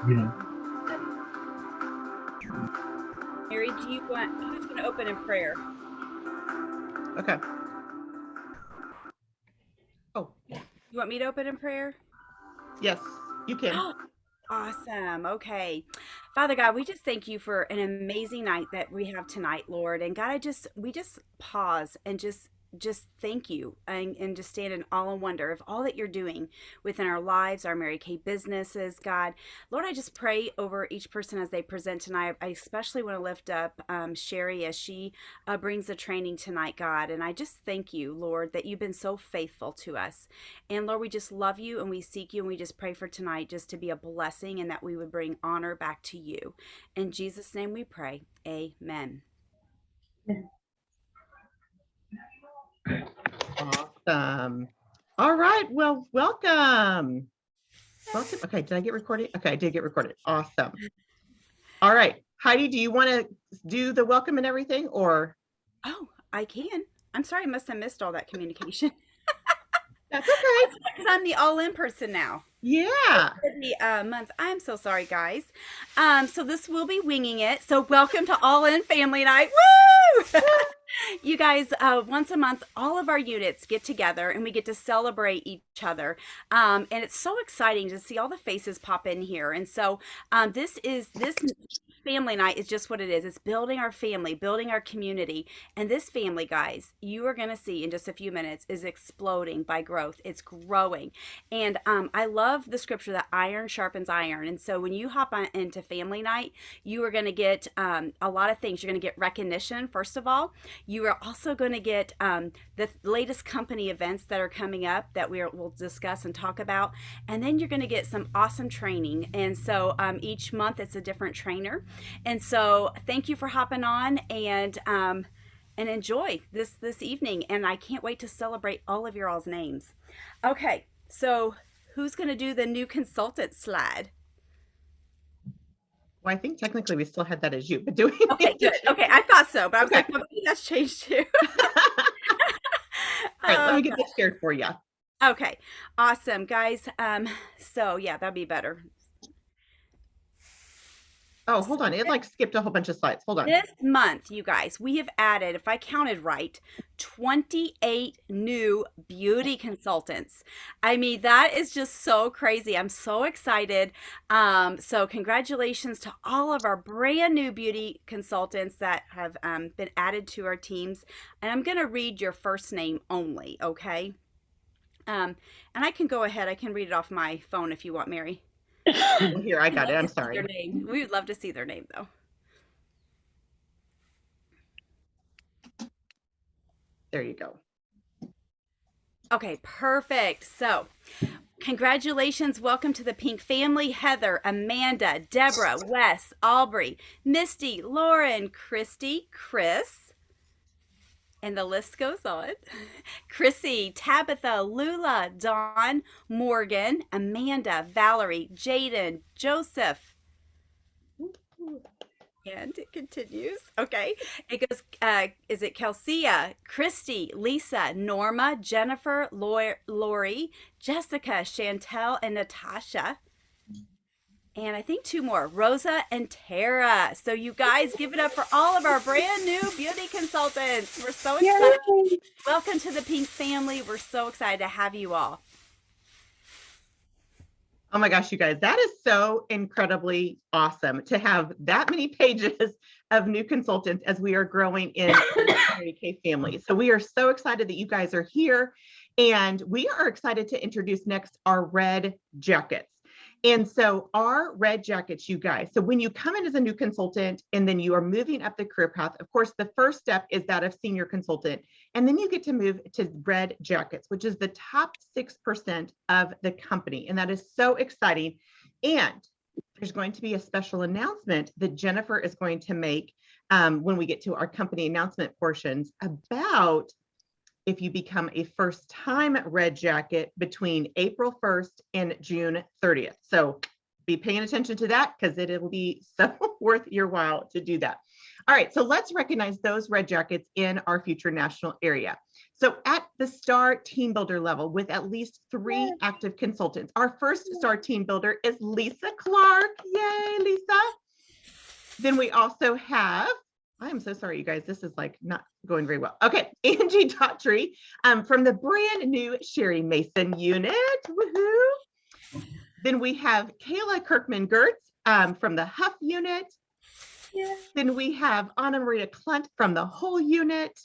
Yeah. Mary, who's going to open in prayer? Okay. Oh, You want me to open in prayer? yes, you can. Awesome. Okay. Father God, we just thank you for an amazing night that we have tonight, Lord. And God, we just pause and just thank you and just stand in awe and wonder of all that you're doing within our lives, our Mary Kay businesses, God. Lord, I just pray over each person as they present tonight. I especially want to lift up Sheri as she brings the training tonight, God. And I just thank you, Lord, that you've been so faithful to us. And Lord, we just love you and we seek you and we just pray for tonight just to be a blessing and that we would bring honor back to you. In Jesus' name we pray. Amen. Awesome. All right. Well, welcome. Welcome. Okay. Did I get recorded? Okay, I did get recorded. Awesome. All right. Heidi, do you want to do the welcome and everything or? Oh, I can. I'm sorry, I must have missed all that communication. That's okay. Because I'm the all-in person now. Yeah. For the month. I'm so sorry, guys. So this will be winging it. So welcome to All In Family Night. Woo! You guys, once a month, all of our units get together and we get to celebrate each other. And it's so exciting to see all the faces pop in here. And so this family night is just what it is. It's building our family, building our community. And this family, guys, you are going to see in just a few minutes is exploding by growth. It's growing. And I love the scripture that iron sharpens iron. And so when you hop on into family night, you are going to get a lot of things. You're going to get recognition, first of all. You are also going to get the latest company events that are coming up that we'll discuss and talk about. And then you're going to get some awesome training. And so each month it's a different trainer. And so thank you for hopping on and enjoy this evening. And I can't wait to celebrate all of your all's names. Okay, so who's going to do the new consultant slide? Well, I think technically we still had that as you, but do we? Okay, good. Okay, I thought so, but I was like, well, maybe that's changed too. All right, let me get this shared for you. Okay, awesome, guys. So yeah, that'd be better. Oh, hold on. It like skipped a whole bunch of slides. Hold on. This month, you guys, we have added, if I counted right, 28 new beauty consultants. I mean, that is just so crazy. I'm so excited. So congratulations to all of our brand new beauty consultants that have been added to our teams. And I'm going to read your first name only, okay? And I can go ahead. I can read it off my phone if you want, Mary. Here, I got it. I'm sorry. Their name. We would love to see their name, though. There you go. Okay, perfect. So, congratulations. Welcome to the Pink family. Heather, Amanda, Deborah, Wes, Aubrey, Misty, Lauren, Christy, Chris, and the list goes on. Chrissy, Tabitha, Lula, Dawn, Morgan, Amanda, Valerie, Jaden, Joseph. And it continues. Okay. It goes, is it Kelsia, Christy, Lisa, Norma, Jennifer, Lori, Jessica, Chantel, and Natasha. And I think two more, Rosa and Tara. So you guys give it up for all of our brand new beauty consultants. We're so excited. Yay! Welcome to the Pink family. We're so excited to have you all. Oh my gosh, you guys, that is so incredibly awesome to have that many pages of new consultants as we are growing in the Mary Kay family. So we are so excited that you guys are here. And we are excited to introduce next our red jackets. And so our red jackets, you guys, so when you come in as a new consultant and then you are moving up the career path, of course, the first step is that of senior consultant. And then you get to move to red jackets, which is the top 6% of the company. And that is so exciting. And there's going to be a special announcement that Jennifer is going to make when we get to our company announcement portions about if you become a first-time red jacket between April 1st and June 30th. So be paying attention to that because it will be so worth your while to do that. All right, so let's recognize those red jackets in our future national area. So at the star team builder level with at least 3 active consultants, our first star team builder is Lisa Clark. Yay, Lisa. Then we also have, I'm so sorry, you guys, this is like not going very well. Okay, Angie Daughtry from the brand new Sheri Mason unit. Woohoo. Then we have Kayla Kirkman-Gertz from the Huff unit. Yeah. Then we have Anna Maria Klunt from the Whole unit.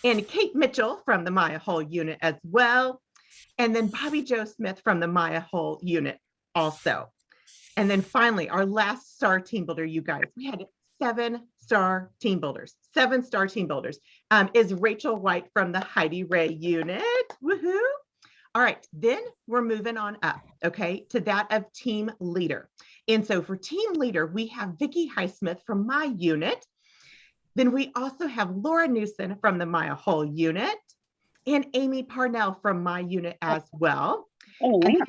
And Kate Mitchell from the Maya Whole unit as well. And then Bobby Joe Smith from the Maya Whole unit also. And then finally, our last star team builder, you guys, we had 7-star team builders, 7-star team builders, is Rachel White from the Heidi Ray unit. Woohoo. All right, then we're moving on up, okay, to that of team leader. And so for team leader, we have Vicki Highsmith from my unit. Then we also have Laura Newson from the Maya Whole unit and Amy Parnell from my unit as well. Oh, wow.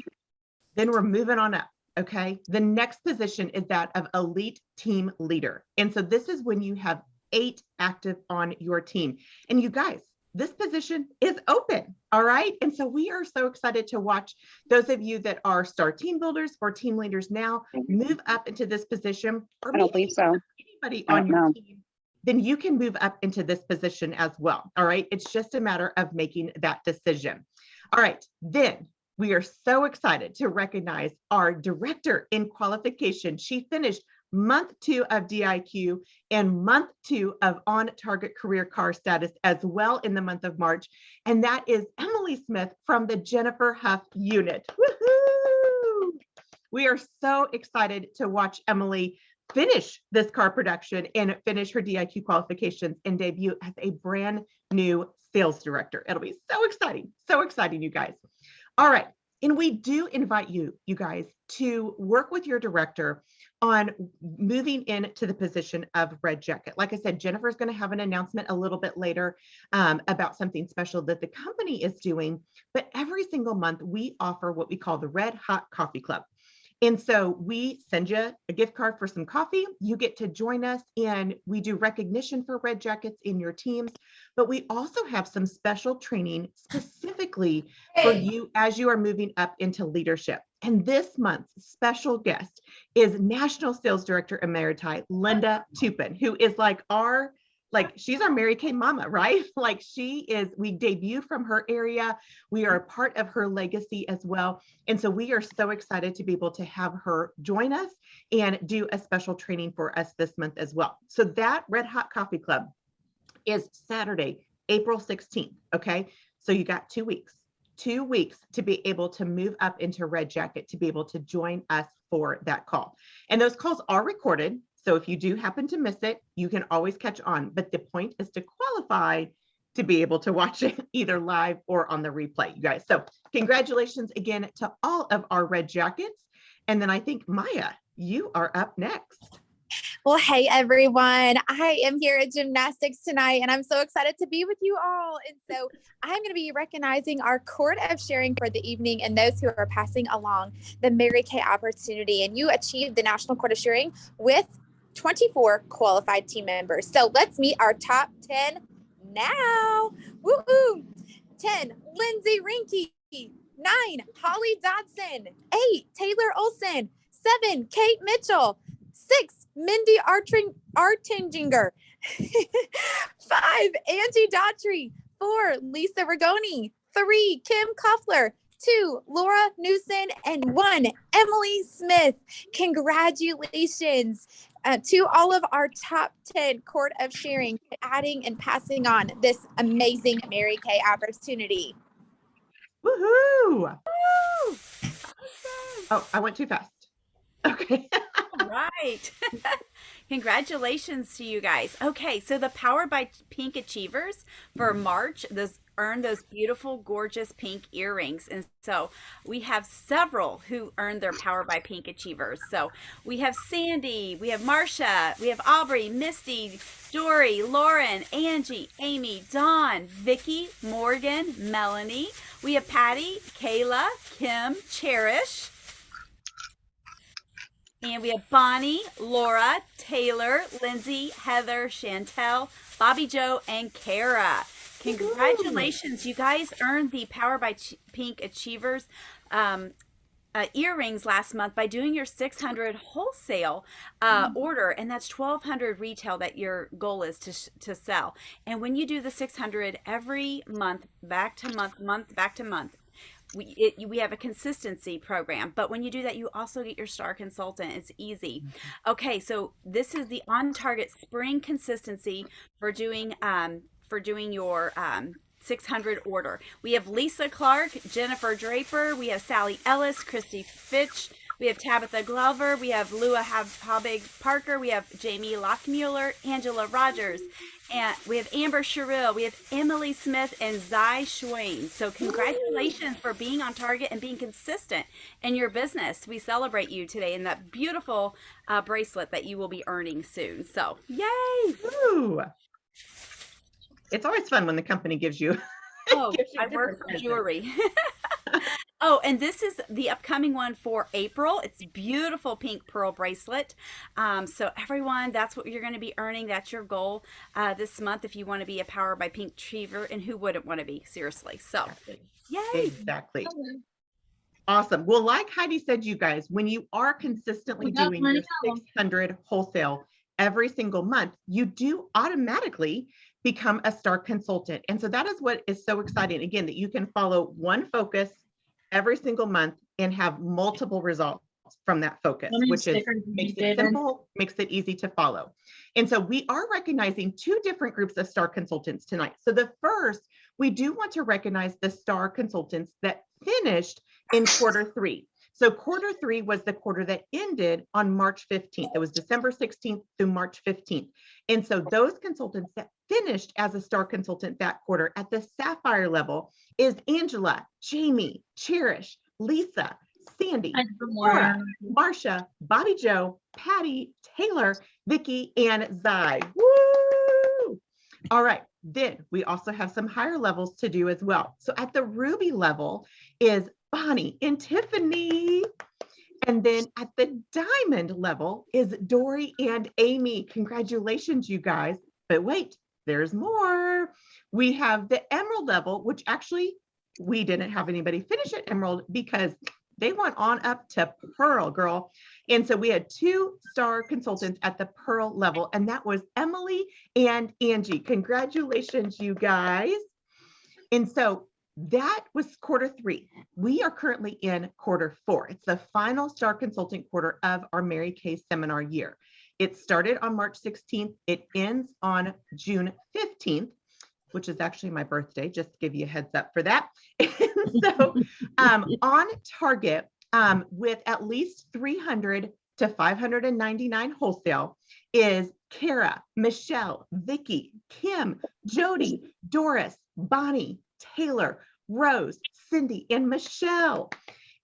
Then we're moving on up. Okay. The next position is that of elite team leader. And so this is when you have 8 active on your team. And you guys, this position is open. All right. And so we are so excited to watch those of you that are star team builders or team leaders now move up into this position. Or I don't believe so. Anybody on your team, then you can move up into this position as well. All right. It's just a matter of making that decision. All right. Then we are so excited to recognize our director in qualification. She finished month 2 of DIQ and month 2 of on target career car status as well in the month of March. And that is Emily Smith from the Jennifer Huff unit. Woohoo! We are so excited to watch Emily finish this car production and finish her DIQ qualifications and debut as a brand new sales director. It'll be so exciting, you guys. All right. And we do invite you guys, to work with your director on moving into the position of red jacket. Like I said, Jennifer is going to have an announcement a little bit later about something special that the company is doing. But every single month, we offer what we call the Red Hot Coffee Club. And so we send you a gift card for some coffee. You get to join us and we do recognition for red jackets in your teams, but we also have some special training specifically for you as you are moving up into leadership. And this month's special guest is National Sales Director Emeriti, Linda Tupin, who is she's our Mary Kay mama, right? We debuted from her area. We are a part of her legacy as well. And so we are so excited to be able to have her join us and do a special training for us this month as well. So that Red Hot Coffee Club is Saturday, April 16th. Okay. So you got 2 weeks to be able to move up into red jacket, to be able to join us for that call. And those calls are recorded. So if you do happen to miss it, you can always catch on. But the point is to qualify to be able to watch it either live or on the replay, you guys. So congratulations again to all of our red jackets. And then I think, Maya, you are up next. Well, hey, everyone. I am here at gymnastics tonight, and I'm so excited to be with you all. And so I'm going to be recognizing our court of sharing for the evening and those who are passing along the Mary Kay opportunity. And you achieved the National Court of Sharing with 24 qualified team members. So let's meet our top 10 now. Woo-hoo. 10, Lindsay Rinke. 9, Holly Dodson. 8, Taylor Olson. 7, Kate Mitchell. 6, Mindy Artinginger. 5, Angie Daughtry. 4, Lisa Rigoni. 3, Kim Koffler. 2, Laura Newson. And 1, Emily Smith. Congratulations to all of our top 10 court of sharing, adding and passing on this amazing Mary Kay opportunity. Woohoo! Woo! Oh, I went too fast. Okay. All right. Congratulations to you guys. Okay, so the Powered by Pink Achievers for March, earned those beautiful, gorgeous pink earrings. And so we have several who earned their Powered by Pink Achievers. So we have Sandy, we have Marsha, we have Aubrey, Misty, Dory, Lauren, Angie, Amy, Dawn, Vicki, Morgan, Melanie. We have Patty, Kayla, Kim, Cherish, And we have Bonnie, Laura, Taylor, Lindsay, Heather, Chantel, Bobby Joe, and Kara. Congratulations. You guys earned the Power by Pink Achievers earrings last month by doing your 600 wholesale order, and that's 1,200 retail that your goal is to sell. And when you do the 600 every month, back to month back to month, we have a consistency program, but when you do that, you also get your star consultant. It's easy. Okay, so this is the on target spring consistency for doing your 600 order. We have Lisa Clark, Jennifer Draper, we have Sally Ellis, Christy Fitch, we have Tabitha Glover, we have Lua Habig Parker, we have Jamie Lockmuller, Angela Rogers, and we have Amber Sherrill, we have Emily Smith, and Zai Schwain. So congratulations for being on target and being consistent in your business. We celebrate you today in that beautiful bracelet that you will be earning soon. So yay! Ooh. It's always fun when the company gives you. Oh, I work for jewelry. Oh, and this is the upcoming one for April. It's beautiful pink pearl bracelet. So everyone, that's what you're going to be earning. That's your goal this month if you want to be a Power by Pink Achiever. And who wouldn't want to be? Seriously. So, yay. Exactly. Awesome. Well, like Heidi said, you guys, when you are consistently doing your 600 wholesale every single month, you do automatically become a star consultant. And so that is what is so exciting. Again, that you can follow one focus every single month and have multiple results from that focus, which is makes it simple, makes it easy to follow. And so we are recognizing two different groups of star consultants tonight. So the first, we do want to recognize the star consultants that finished in Q3. So Q3 was the quarter that ended on March 15th. It was December 16th through March 15th. And so those consultants that finished as a star consultant that quarter at the sapphire level is Angela, Jamie, Cherish, Lisa, Sandy, Laura, Marsha, Bobby Joe, Patty, Taylor, Vicky, and Zai. Woo! All right. Then we also have some higher levels to do as well. So at the ruby level is Bonnie and Tiffany. And then at the diamond level is Dory and Amy. Congratulations, you guys. But wait, there's more. We have the emerald level, which actually we didn't have anybody finish at emerald because they went on up to pearl, girl. And so we had 2 star consultants at the pearl level, and that was Emily and Angie. Congratulations, you guys. And so that was Q3. We are currently in Q4. It's the final star consultant quarter of our Mary Kay seminar year. It started on March 16th. It ends on June 15th, which is actually my birthday, just to give you a heads up for that. And so on target with at least 300 to 599 wholesale is Kara, Michelle, Vicky, Kim, Jody, Doris, Bonnie, Taylor, Rose, Cindy, and Michelle.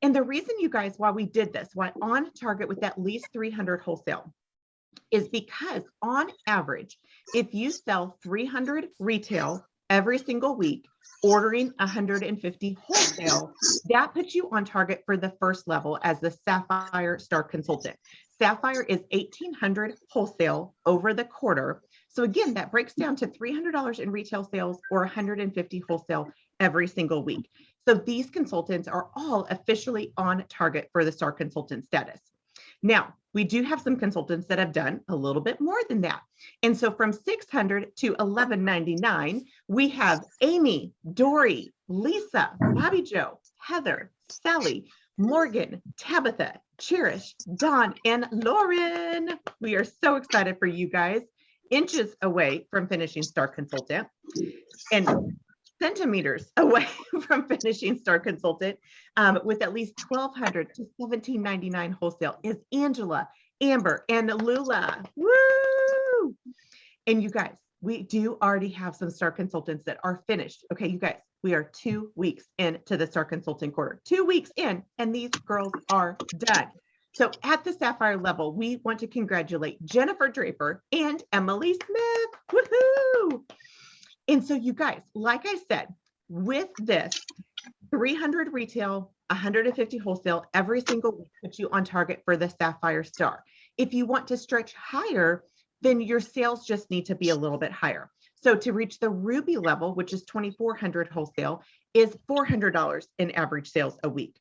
And the reason, you guys, why we did this, why on target with at least 300 wholesale, is because on average, if you sell 300 retail every single week, ordering 150 wholesale, that puts you on target for the first level as the Sapphire Star Consultant. Sapphire is 1,800 wholesale over the quarter. So again, that breaks down to $300 in retail sales or 150 wholesale every single week. So these consultants are all officially on target for the Star Consultant status. Now, we do have some consultants that have done a little bit more than that. And so from 600 to 1199, we have Amy, Dory, Lisa, Bobby Joe, Heather, Sally, Morgan, Tabitha, Cherish, Dawn, and Lauren. We are so excited for you guys. Inches away from finishing Star Consultant and centimeters away from finishing Star Consultant with at least 1,200 to 1,799 wholesale is Angela, Amber, and Lula. Woo! And you guys, we do already have some Star Consultants that are finished. Okay, you guys, we are 2 weeks into the Star Consulting quarter. 2 weeks in, and these girls are done. So at the Sapphire level, we want to congratulate Jennifer Draper and Emily Smith. Woohoo! And so you guys, like I said, with this, 300 retail, 150 wholesale every single week puts you on target for the Sapphire Star. If you want to stretch higher, then your sales just need to be a little bit higher. So to reach the Ruby level, which is 2,400 wholesale, is $400 in average sales a week.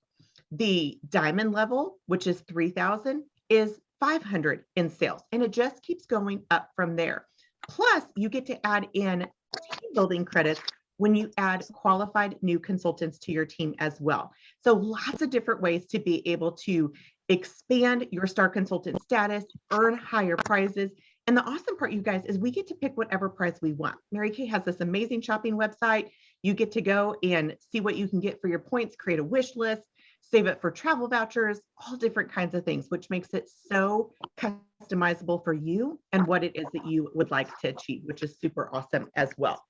The Diamond level, which is 3,000, is 500 in sales, and it just keeps going up from there. Plus, you get to add in team building credits when you add qualified new consultants to your team as well. So lots of different ways to be able to expand your star consultant status, earn higher prizes. And the awesome part, you guys, is we get to pick whatever prize we want. Mary Kay has this amazing shopping website. You get to go and see what you can get for your points, create a wish list, save it for travel vouchers, all different kinds of things, which makes it so customizable for you and what it is that you would like to achieve, which is super awesome as well.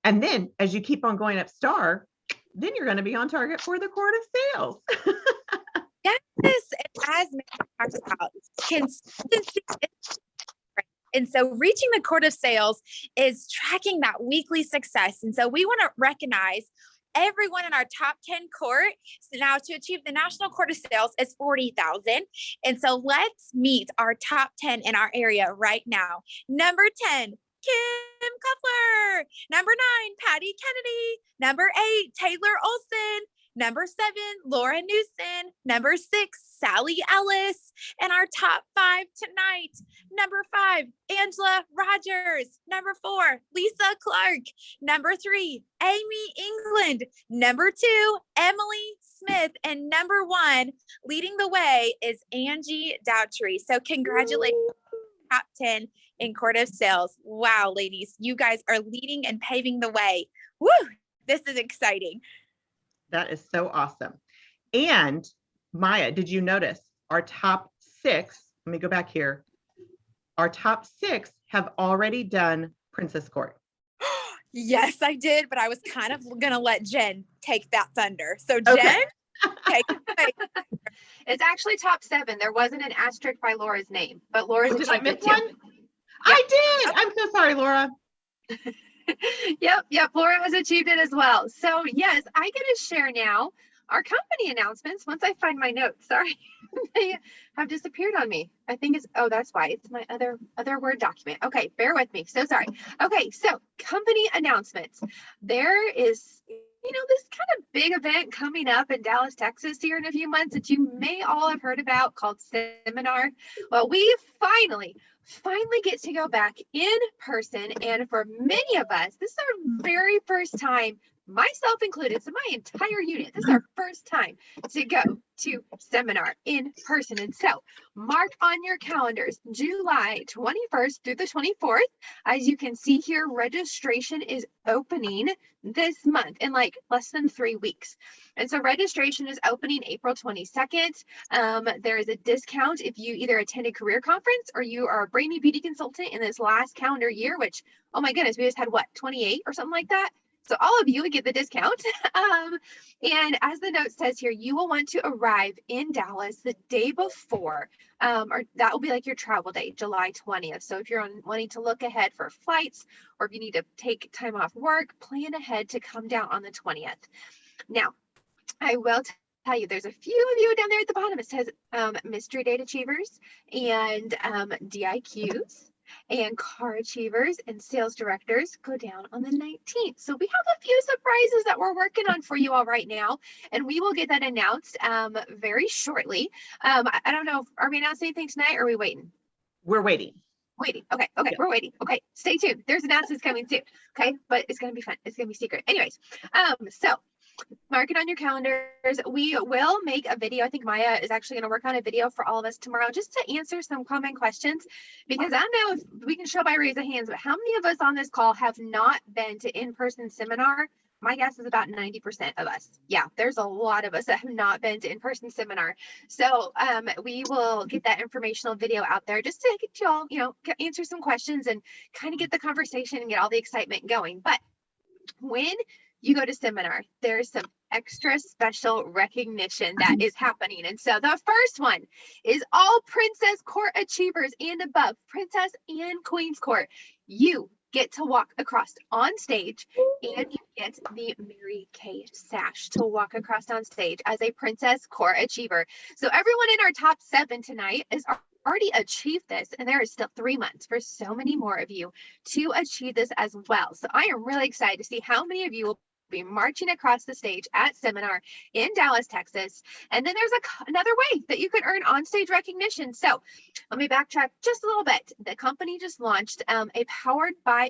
And then as you keep on going up star, then you're going to be on target for the Court of Sales. Yes, and as Mary talked about, consistency is great. And so reaching the Court of Sales is tracking that weekly success. And so we want to recognize everyone in our top 10 court. So now to achieve the National Court of Sales is 40,000. And so let's meet our top 10 in our area right now. Number 10, Kim Kuffler. Number 9, Patty Kennedy. Number 8, Taylor Olson. Number 7, Laura Newson. Number 6, Sally Ellis. And our top 5 tonight. Number 5, Angela Rogers. Number 4, Lisa Clark. Number 3, Amy England. Number 2, Emily Smith. And number 1, leading the way is Angie Doughtry. So congratulations, top 10 in Court of Sales. Wow, ladies, you guys are leading and paving the way. Woo, this is exciting. That is so awesome. And Maya, did you notice our top 6? Let me go back here. Our top 6 have already done Princess Court. Yes, I did, but I was kind of going to let Jen take that thunder. So Jen, Okay. take it away. It's actually top 7. There wasn't an asterisk by Laura's name, but Laura's Did I achieved miss it too. one? I did. I'm so sorry, Laura. Yep, Laura has achieved it as well. So yes, I get to share now our company announcements once I find my notes. Sorry, they have disappeared on me. I think it's, oh, that's why. It's my other Word document. Okay, bear with me. So sorry. Okay, so company announcements. There is, this kind of big event coming up in Dallas, Texas here in a few months that you may all have heard about called Seminar. Well, we finally get to go back in person. And for many of us, this is our very first time, myself included, so my entire unit, this is our first time to go to Seminar in person. And so mark on your calendars, July 21st through the 24th. As you can see here, registration is opening this month in like less than 3 weeks. And so registration is opening April 22nd. There is a discount if you either attend a career conference or you are a brand new beauty consultant in this last calendar year, which, oh my goodness, we just had what, 28 or something like that? So all of you would get the discount. And as the note says here, you will want to arrive in Dallas the day before, or that will be like your travel day, July 20th. So if you're wanting to look ahead for flights, or if you need to take time off work, plan ahead to come down on the 20th. Now, I will tell you, there's a few of you down there at the bottom. It says Mystery Date Achievers and DIQs. And car achievers and sales directors go down on the 19th. So we have a few surprises that we're working on for you all right now, and we will get that announced very shortly. I don't know, are we announcing anything tonight, or are we waiting? We're waiting. Okay, we're waiting. Okay, stay tuned. There's announcements coming soon. Okay, but it's gonna be fun. It's gonna be secret. Anyways, so mark it on your calendars. We will make a video. I think Maya is actually going to work on a video for all of us tomorrow just to answer some common questions, because I don't know if we can show by raise of hands, but how many of us on this call have not been to in-person seminar? My guess is about 90% of us. Yeah, there's a lot of us that have not been to in-person seminar. So we will get that informational video out there just to get you all, answer some questions and kind of get the conversation and get all the excitement going. But when you go to seminar, there's some extra special recognition that is happening. And so the first one is all Princess Court achievers and above, Princess and Queen's Court. You get to walk across on stage, and you get the Mary Kay sash to walk across on stage as a Princess Core Achiever. So everyone in our top 7 tonight is already achieved this, and there is still 3 months for so many more of you to achieve this as well. So I am really excited to see how many of you will be marching across the stage at Seminar in Dallas, Texas. And then there's another way that you could earn on-stage recognition. So let me backtrack just a little bit. The company just launched a powered by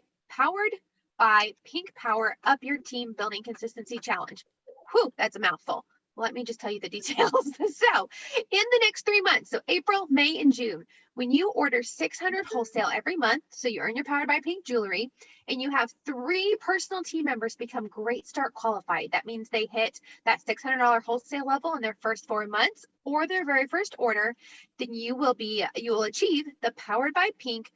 Pink Power Up Your Team Building Consistency Challenge. Whew, that's a mouthful. Let me just tell you the details. So in the next 3 months, so April, May, and June, when you order 600 wholesale every month, so you earn your Powered by Pink jewelry, and you have 3 personal team members become Great Start qualified. That means they hit that $600 wholesale level in their first 4 months or their very first order, then you will achieve the Powered by Pink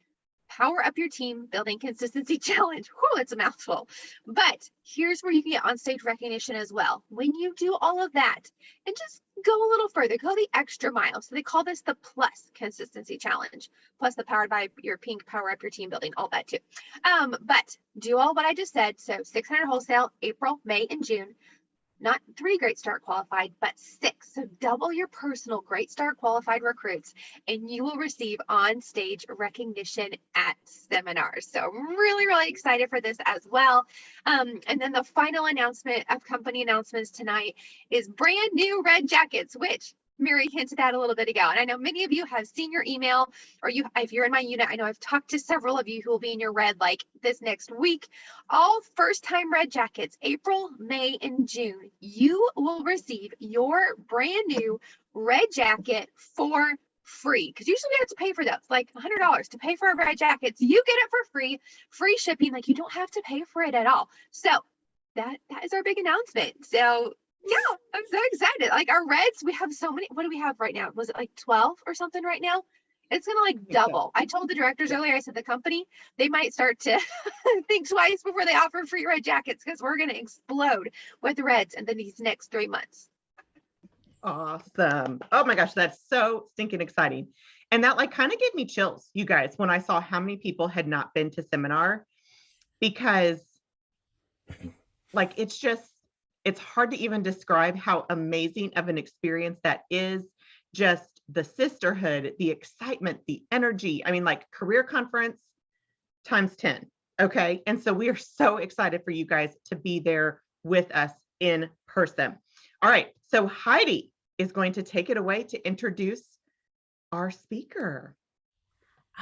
Power Up Your Team Building Consistency Challenge. Whew, it's a mouthful. But here's where you can get on-stage recognition as well. When you do all of that and just go a little further, go the extra mile. So they call this the Plus Consistency Challenge, plus the Powered by Your Pink Power Up Your Team Building, all that too. But do all what I just said. So 600 wholesale, April, May, and June. Not 3 Great Start qualified, but 6. So double your personal Great Start qualified recruits, and you will receive on-stage recognition at seminars. So I'm really, really excited for this as well. And then the final announcement of company announcements tonight is brand new red jackets, which Mary hinted at a little bit ago. And I know many of you have seen your email, or if you're in my unit, I know I've talked to several of you who will be in your red like this next week. All first-time red jackets, April, May, and June, you will receive your brand new red jacket for free, because usually we have to pay for those, like $100 to pay for our red jackets. You get it for free shipping, like you don't have to pay for it at all. So that is our big announcement. So yeah, I'm so excited. Like our reds, we have so many. What do we have right now? Was it like 12 or something right now? It's going to like double. I told the directors earlier, I said the company, they might start to think twice before they offer free red jackets, because we're going to explode with reds in these next 3 months. Awesome. Oh my gosh, that's so stinking exciting. And that like kind of gave me chills, you guys, when I saw how many people had not been to seminar, because like it's hard to even describe how amazing of an experience that is. Just the sisterhood, the excitement, the energy. I mean, like career conference times 10. Okay. And so we are so excited for you guys to be there with us in person. All right. So Heidi is going to take it away to introduce our speaker.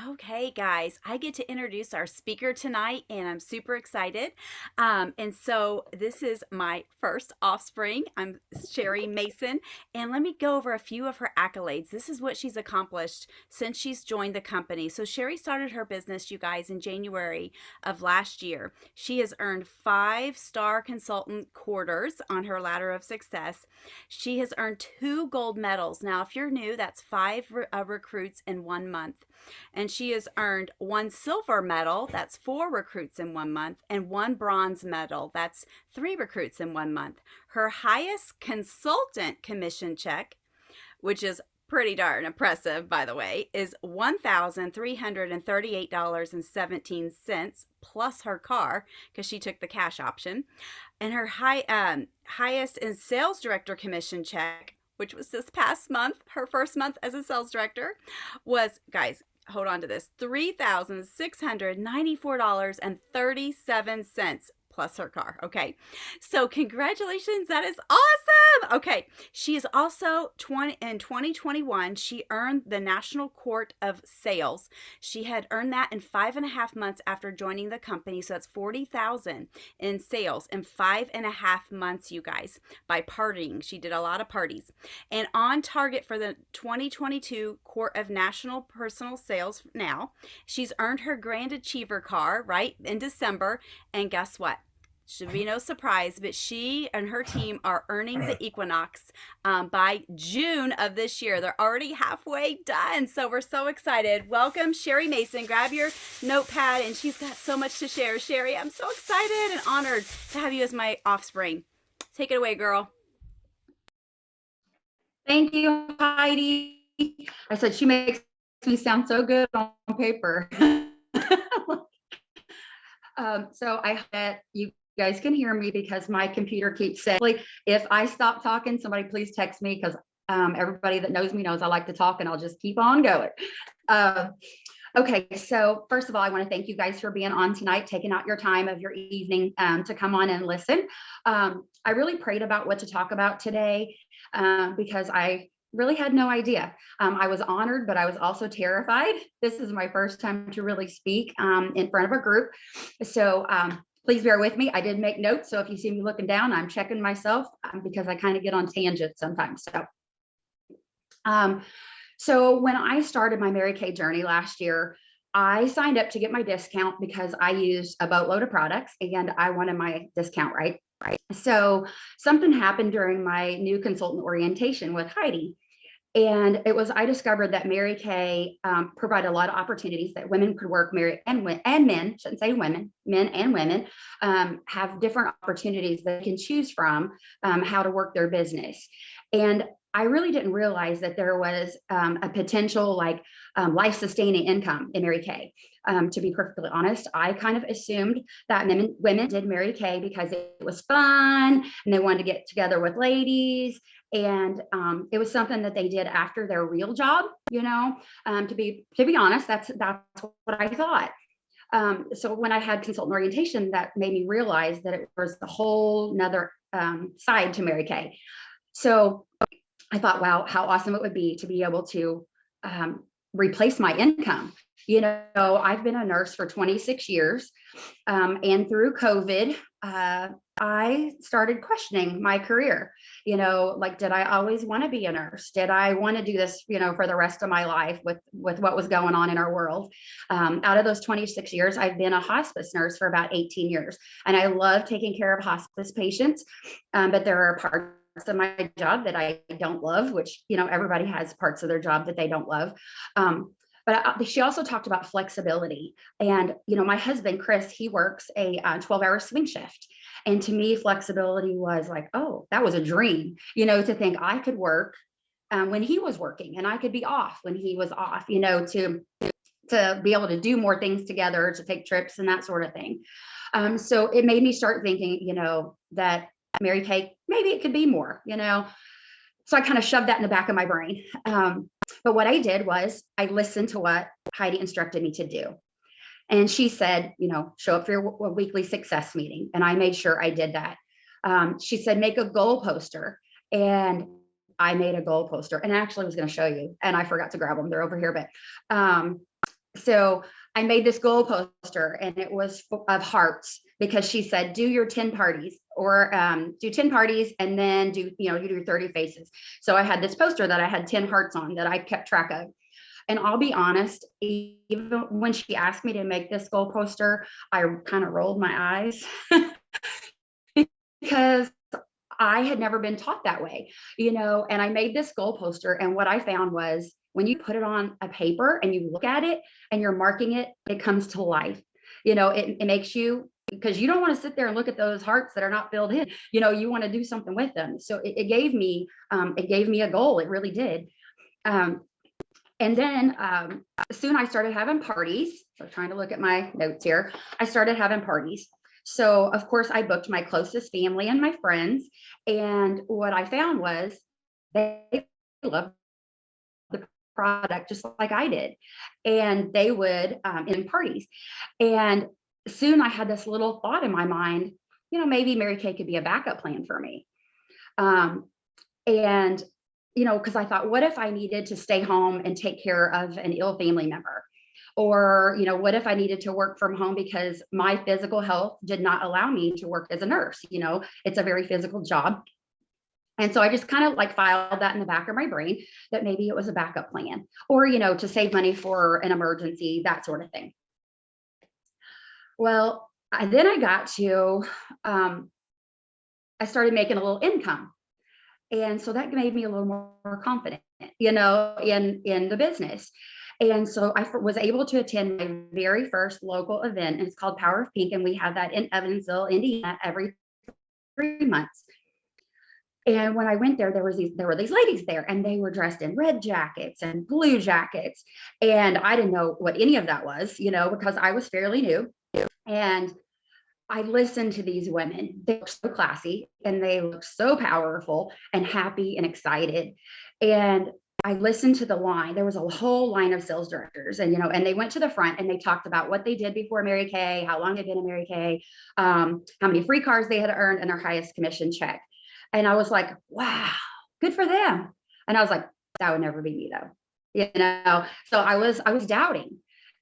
Okay, guys, I get to introduce our speaker tonight, and I'm super excited. And so this is my first offspring. I'm Sheri Mason, and let me go over a few of her accolades. This is what she's accomplished since she's joined the company. So Sheri started her business, you guys, in January of last year. She has earned 5-star consultant quarters on her ladder of success. She has earned 2 gold medals. Now, if you're new, that's 5 recruits in 1 month. And she has earned 1 silver medal, that's 4 recruits in 1 month, and 1 bronze medal, that's 3 recruits in 1 month. Her highest consultant commission check, which is pretty darn impressive, by the way, is $1,338.17 plus her car, because she took the cash option. And her highest in sales director commission check, which was this past month, her first month as a sales director, was, guys, hold on to this, $3,694.37 plus her car. Okay, so congratulations, that is awesome. Okay, she is also in 2021, she earned the National Court of Sales. She had earned that in 5.5 months after joining the company, so that's $40,000 in sales in 5.5 months, you guys, by partying. She did a lot of parties. And on target for the 2022 Court of National Personal Sales now. She's earned her Grand Achiever car, right, in December, and guess what? Should be no surprise, but she and her team are earning the Equinox by June of this year. They're already halfway done, so we're so excited. Welcome, Sheri Mason. Grab your notepad, and she's got so much to share. Sheri, I'm so excited and honored to have you as my offspring. Take it away, girl. Thank you, Heidi. I said she makes me sound so good on paper. So I hope that you guys can hear me because my computer keeps saying, like, if I stop talking, somebody please text me because everybody that knows me knows I like to talk and I'll just keep on going. Okay, so first of all, I want to thank you guys for being on tonight, taking out your time of your evening to come on and listen. I really prayed about what to talk about today because I really had no idea. I was honored, but I was also terrified. This is my first time to really speak in front of a group. So please bear with me. I did make notes. So if you see me looking down, I'm checking myself because I kind of get on tangents sometimes. So when I started my Mary Kay journey last year, I signed up to get my discount because I used a boatload of products and I wanted my discount, right? So something happened during my new consultant orientation with Heidi. And I discovered that Mary Kay provided a lot of opportunities that women could work, and men, shouldn't say women, men and women have different opportunities they can choose from how to work their business. And I really didn't realize that there was a potential life-sustaining income in Mary Kay. To be perfectly honest, I kind of assumed that women did Mary Kay because it was fun and they wanted to get together with ladies. And it was something that they did after their real job, to be honest, that's what I thought. So when I had consultant orientation, that made me realize that it was a whole nother side to Mary Kay. So I thought, wow, how awesome it would be to be able to replace my income. I've been a nurse for 26 years. And through COVID, I started questioning my career. Did I always want to be a nurse? Did I want to do this, for the rest of my life with what was going on in our world? Out of those 26 years, I've been a hospice nurse for about 18 years. And I love taking care of hospice patients. But there are parts of my job that I don't love, which, everybody has parts of their job that they don't love. But she also talked about flexibility. And, my husband, Chris, he works a 12-hour swing shift. And to me, flexibility was like, oh, that was a dream, to think I could work when he was working and I could be off when he was off, to be able to do more things together, to take trips and that sort of thing. So it made me start thinking, that Mary Kay, maybe it could be more, So I kind of shoved that in the back of my brain. But what I did was I listened to what Heidi instructed me to do. And she said, show up for your weekly success meeting. And I made sure I did that. She said, make a goal poster. And I made a goal poster and actually was going to show you. And I forgot to grab them. They're over here. But so I made this goal poster and it was of hearts because she said, do your 10 parties or do 10 parties and then do 30 faces. So I had this poster that I had 10 hearts on that I kept track of. And I'll be honest, even when she asked me to make this goal poster, I kind of rolled my eyes because I had never been taught that way, and I made this goal poster. And what I found was when you put it on a paper and you look at it and you're marking it, it comes to life. It makes you, because you don't want to sit there and look at those hearts that are not filled in, you want to do something with them. So it gave me a goal. It really did. And then soon I started having parties. So trying to look at my notes here. I started having parties. So of course I booked my closest family and my friends. And what I found was they loved the product just like I did. And they would in parties. And soon I had this little thought in my mind, maybe Mary Kay could be a backup plan for me. And because I thought, what if I needed to stay home and take care of an ill family member? Or, what if I needed to work from home because my physical health did not allow me to work as a nurse? It's a very physical job. And so I just kind of filed that in the back of my brain that maybe it was a backup plan or, to save money for an emergency, that sort of thing. Well, then I got to, I started making a little income. And so that made me a little more confident, in the business. And so I was able to attend my very first local event. And it's called Power of Pink. And we have that in Evansville, Indiana, every 3 months. And when I went there, there were these ladies there and they were dressed in red jackets and blue jackets. And I didn't know what any of that was, because I was fairly new. And I listened to these women. They look so classy and they look so powerful and happy and excited. And I listened to the line. There was a whole line of sales directors, and and they went to the front and they talked about what they did before Mary Kay, how long they'd been in Mary Kay, how many free cars they had earned, and their highest commission check. And I was like, wow, good for them. And I was like, that would never be me though, So I was doubting,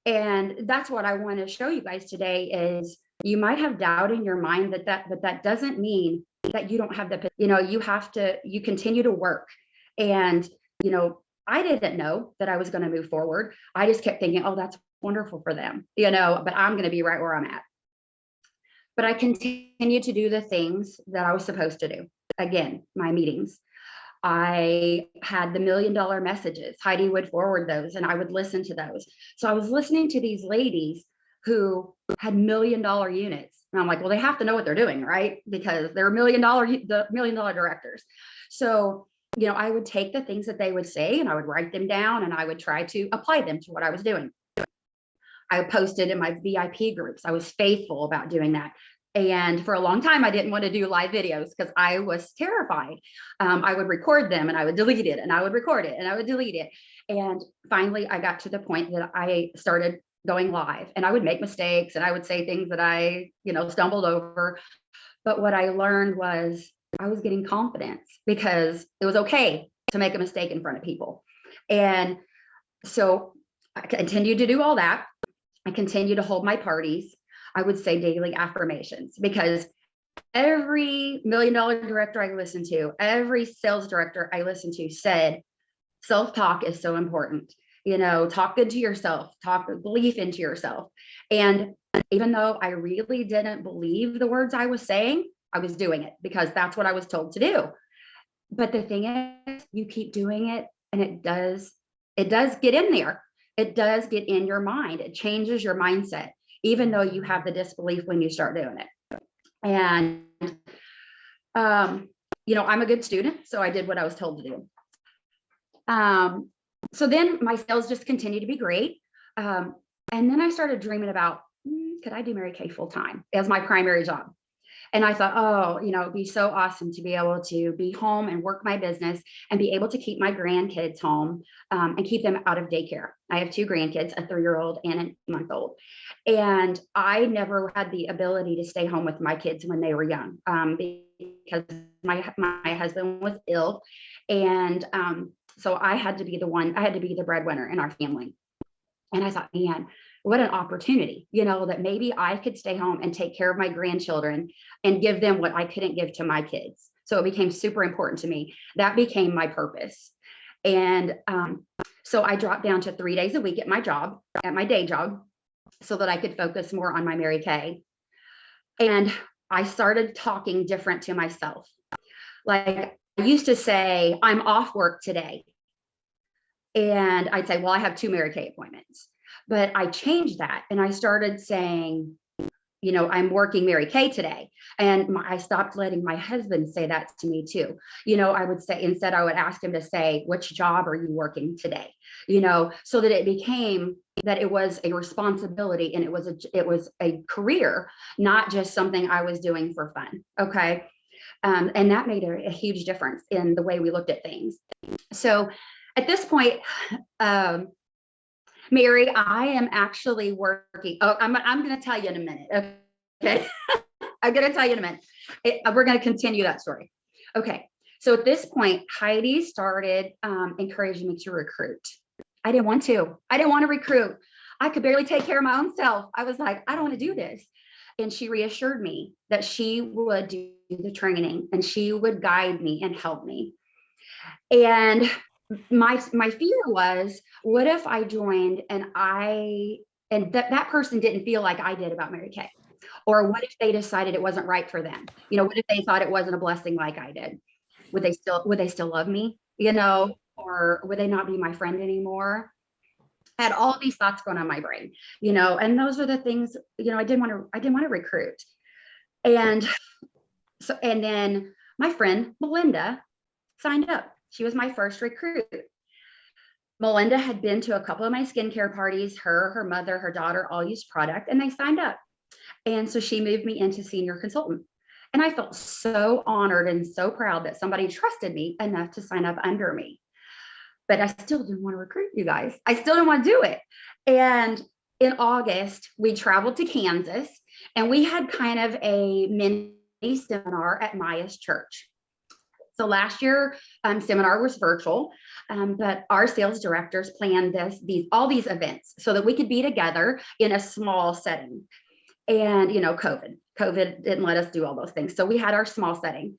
and that's what I want to show you guys today is you might have doubt in your mind but that doesn't mean that you don't have the, you continue to work. And I didn't know that I was going to move forward. I just kept thinking, oh, that's wonderful for them, but I'm going to be right where I'm at. But I continued to do the things that I was supposed to do. Again, my meetings. I had the $1 million messages. Heidi would forward those and I would listen to those. So I was listening to these ladies who had $1 million units. And I'm like, well, they have to know what they're doing, right? Because they're the $1 million directors. So I would take the things that they would say and I would write them down and I would try to apply them to what I was doing. I posted in my VIP groups. I was faithful about doing that. And for a long time, I didn't want to do live videos because I was terrified. I would record them and I would delete it and I would record it and I would delete it. And finally, I got to the point that I started going live and I would make mistakes and I would say things that I, stumbled over. But what I learned was I was getting confidence because it was okay to make a mistake in front of people. And so I continued to do all that. I continued to hold my parties. I would say daily affirmations because every $1 million director I listened to, every sales director I listened to said, self-talk is so important. Talk good to yourself, talk belief into yourself. And even though I really didn't believe the words I was saying, I was doing it because that's what I was told to do. But the thing is, you keep doing it and it does get in there. It does get in your mind. It changes your mindset, even though you have the disbelief when you start doing it. And, I'm a good student, so I did what I was told to do. So then my sales just continued to be great. And then I started dreaming about, could I do Mary Kay full time as my primary job? And I thought, oh, it'd be so awesome to be able to be home and work my business and be able to keep my grandkids home and keep them out of daycare. I have 2 grandkids, a 3-year-old and a month-old. And I never had the ability to stay home with my kids when they were young because my husband was ill. And so I had to be the breadwinner in our family. And I thought, man, what an opportunity, that maybe I could stay home and take care of my grandchildren and give them what I couldn't give to my kids. So it became super important to me. That became my purpose. And so I dropped down to 3 days a week at my day job, so that I could focus more on my Mary Kay. And I started talking different to myself. Like I used to say, I'm off work today. And I'd say, well, I have 2 Mary Kay appointments. But I changed that and I started saying, I'm working Mary Kay today. And I stopped letting my husband say that to me too. I would say, instead, I would ask him to say, which job are you working today? So that it became that it was a responsibility and it was a career, not just something I was doing for fun. Okay. And that made a huge difference in the way we looked at things. So at this point, Mary, I am actually working. Oh, I'm going to tell you in a minute. Okay. I'm going to tell you in a minute. We're going to continue that story. Okay. So at this point, Heidi started encouraging me to recruit. I didn't want to recruit. I could barely take care of my own self. I was like, I don't want to do this. And she reassured me that she would do the training and she would guide me and help me. And my fear was, what if I joined and that person didn't feel like I did about Mary Kay? Or what if they decided it wasn't right for them? What if they thought it wasn't a blessing like I did? Would they still love me? Or would they not be my friend anymore? I had all these thoughts going on in my brain, and those are the things, I didn't want to recruit. And then my friend Melinda signed up. She was my first recruit. Melinda had been to a couple of my skincare parties. Her mother, her daughter all used product, and they signed up. And so she moved me into senior consultant. And I felt so honored and so proud that somebody trusted me enough to sign up under me. But I still didn't want to recruit, you guys. I still didn't want to do it. And in August, we traveled to Kansas, and we had kind of a mini seminar at Maya's church. So last year, seminar was virtual, but our sales directors planned all these events so that we could be together in a small setting. And, COVID didn't let us do all those things. So we had our small setting.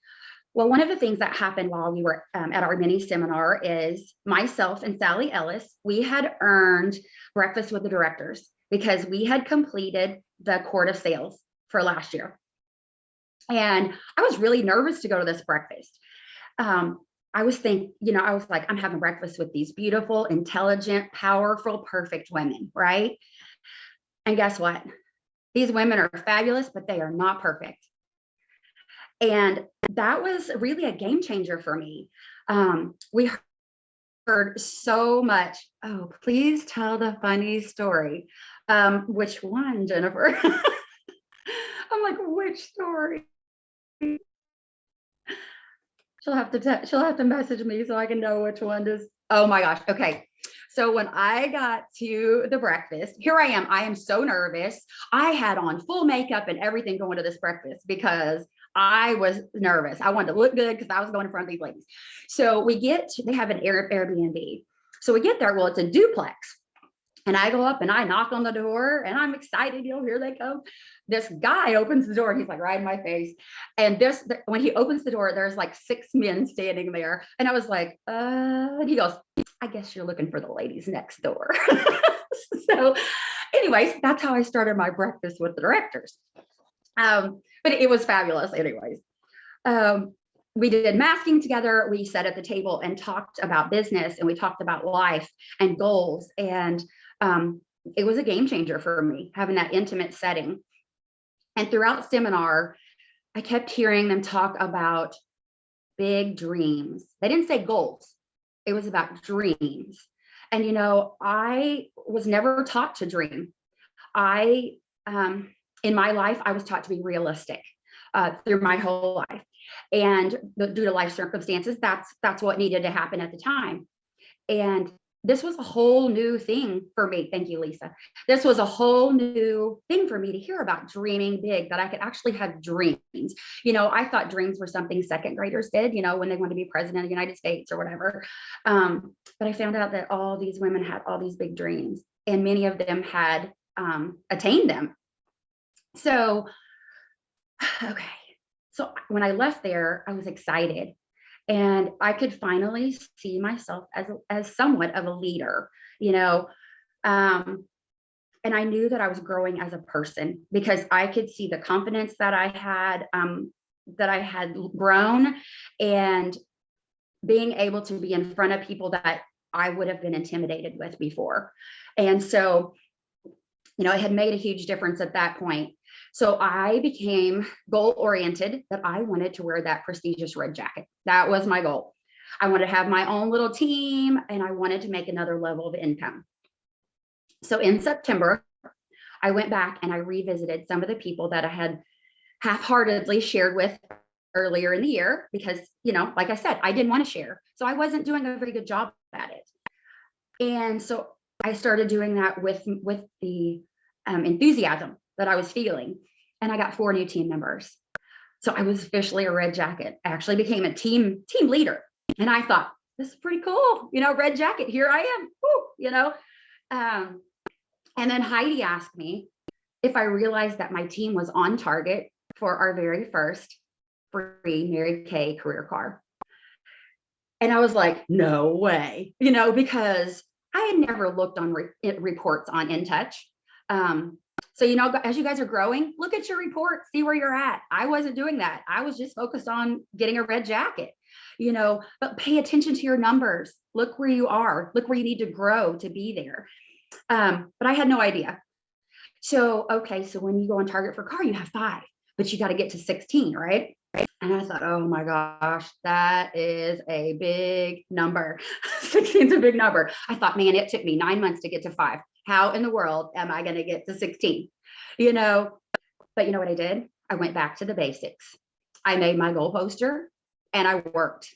Well, one of the things that happened while we were at our mini seminar is myself and Sally Ellis, we had earned breakfast with the directors because we had completed the Court of Sales for last year. And I was really nervous to go to this breakfast. I was like, I'm having breakfast with these beautiful, intelligent, powerful, perfect women, right? And guess what? These women are fabulous, but they are not perfect. And that was really a game changer for me. We heard so much. Oh, please tell the funny story. Which one, Jennifer? I'm like, which story? She'll have to message me so I can know which one does. Oh my gosh. Okay. So when I got to the breakfast, here I am so nervous. I had on full makeup and everything going to this breakfast because I was nervous. I wanted to look good because I was going in front of these ladies. So they have an Airbnb. So we get there. Well, it's a duplex. And I go up and I knock on the door and I'm excited. Here they come. This guy opens the door and he's like right in my face. And when he opens the door, there's like 6 men standing there. And I was like, and he goes, I guess you're looking for the ladies next door. So anyways, that's how I started my breakfast with the directors. But it was fabulous anyways. We did masking together. We sat at the table and talked about business, and we talked about life and goals. And it was a game changer for me, having that intimate setting. And throughout seminar, I kept hearing them talk about big dreams. They didn't say goals. It was about dreams. And, I was never taught to dream. In my life, I was taught to be realistic through my whole life. And due to life circumstances, that's what needed to happen at the time. And this was a whole new thing for me. Thank you, Lisa. This was a whole new thing for me to hear about dreaming big, that I could actually have dreams. I thought dreams were something second graders did, when they wanted to be president of the United States or whatever. But I found out that all these women had all these big dreams, and many of them had attained them. So, okay. So when I left there, I was excited. And I could finally see myself as somewhat of a leader, and I knew that I was growing as a person because I could see the confidence that I had grown, and being able to be in front of people that I would have been intimidated with before. And so, it had made a huge difference at that point. So I became goal-oriented, that I wanted to wear that prestigious red jacket. That was my goal. I wanted to have my own little team, and I wanted to make another level of income. So in September, I went back and I revisited some of the people that I had half-heartedly shared with earlier in the year because, like I said, I didn't want to share. So I wasn't doing a very good job at it. And so I started doing that with the enthusiasm that I was feeling. And I got 4 new team members. So I was officially a red jacket. I actually became a team leader. And I thought, this is pretty cool. Red jacket, here I am. Woo, and then Heidi asked me if I realized that my team was on target for our very first free Mary Kay career car. And I was like, no way, because I had never looked on reports on InTouch. So, as you guys are growing, look at your report, see where you're at. I wasn't doing that. I was just focused on getting a red jacket, but pay attention to your numbers. Look where you are. Look where you need to grow to be there. But I had no idea. So, okay, so when you go on target for car, you have 5, but you got to get to 16, right? And I thought, oh my gosh, that is a big number. 16 is a big number. I thought, man, it took me 9 months to get to 5. How in the world am I going to get to 16? But But you know what I did? I went back to the basics. I made my goal poster and I worked.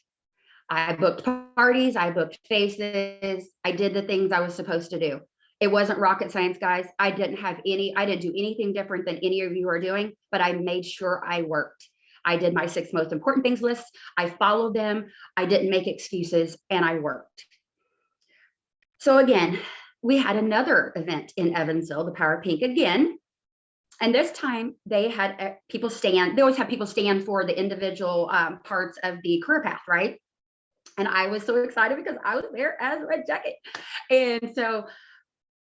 I booked parties, I booked faces, I did the things I was supposed to do. It wasn't rocket science, guys. I didn't do anything different than any of you are doing, but I made sure I worked. I did my 6 most important things lists. I followed them. I didn't make excuses, and I worked. So again, we had another event in Evansville, the Power of Pink again. And this time they had people stand. They always have people stand for the individual parts of the career path, right? And I was so excited because I was there as a red jacket. And so,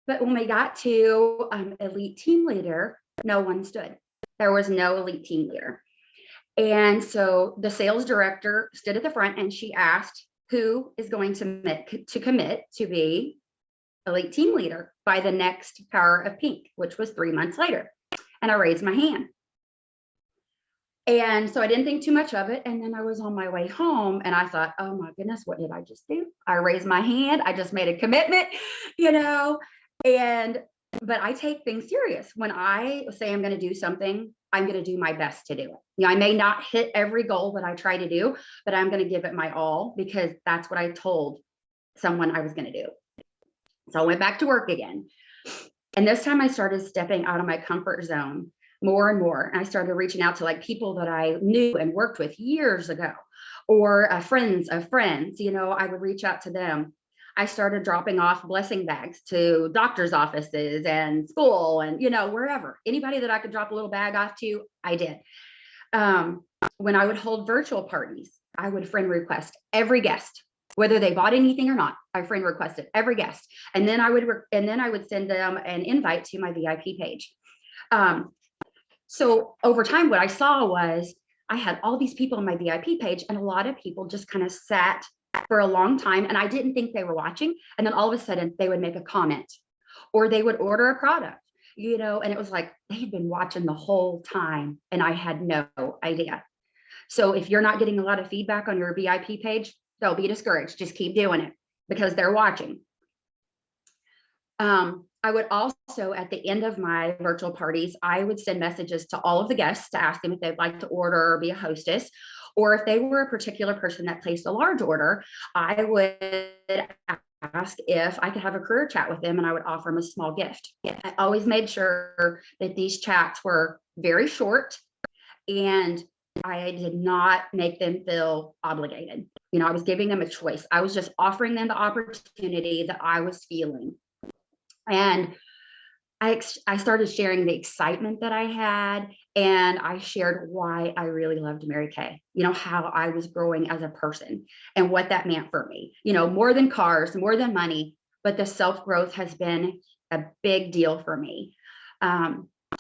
but when we got to elite team leader, no one stood. There was no elite team leader. And so the sales director stood at the front and she asked who is going to commit to be elite team leader by the next Power of Pink, which was 3 months later. And I raised my hand. And so I didn't think too much of it. And then I was on my way home and I thought, oh my goodness, what did I just do? I raised my hand. I just made a commitment, but I take things serious. When I say I'm going to do something, I'm going to do my best to do it. I may not hit every goal that I try to do, but I'm going to give it my all because that's what I told someone I was going to do. So I went back to work again. And this time I started stepping out of my comfort zone more and more. And I started reaching out to like people that I knew and worked with years ago, or friends of friends, I would reach out to them. I started dropping off blessing bags to doctor's offices and school and, wherever. Anybody that I could drop a little bag off to, I did. When I would hold virtual parties, I would friend request every guest, whether they bought anything or not. I friend requested every guest. And then I would send them an invite to my VIP page. So over time, what I saw was I had all these people on my VIP page and a lot of people just kind of sat for a long time and I didn't think they were watching. And then all of a sudden they would make a comment or they would order a product, and it was like they had been watching the whole time and I had no idea. So if you're not getting a lot of feedback on your VIP page, don't be discouraged. Just keep doing it because they're watching. I would also, at the end of my virtual parties, I would send messages to all of the guests to ask them if they'd like to order or be a hostess, or if they were a particular person that placed a large order, I would ask if I could have a career chat with them and I would offer them a small gift. I always made sure that these chats were very short and I did not make them feel obligated. I was giving them a choice. I was just offering them the opportunity that I was feeling. And I started sharing the excitement that I had, and I shared why I really loved Mary Kay, how I was growing as a person and what that meant for me, more than cars, more than money, but the self-growth has been a big deal for me. I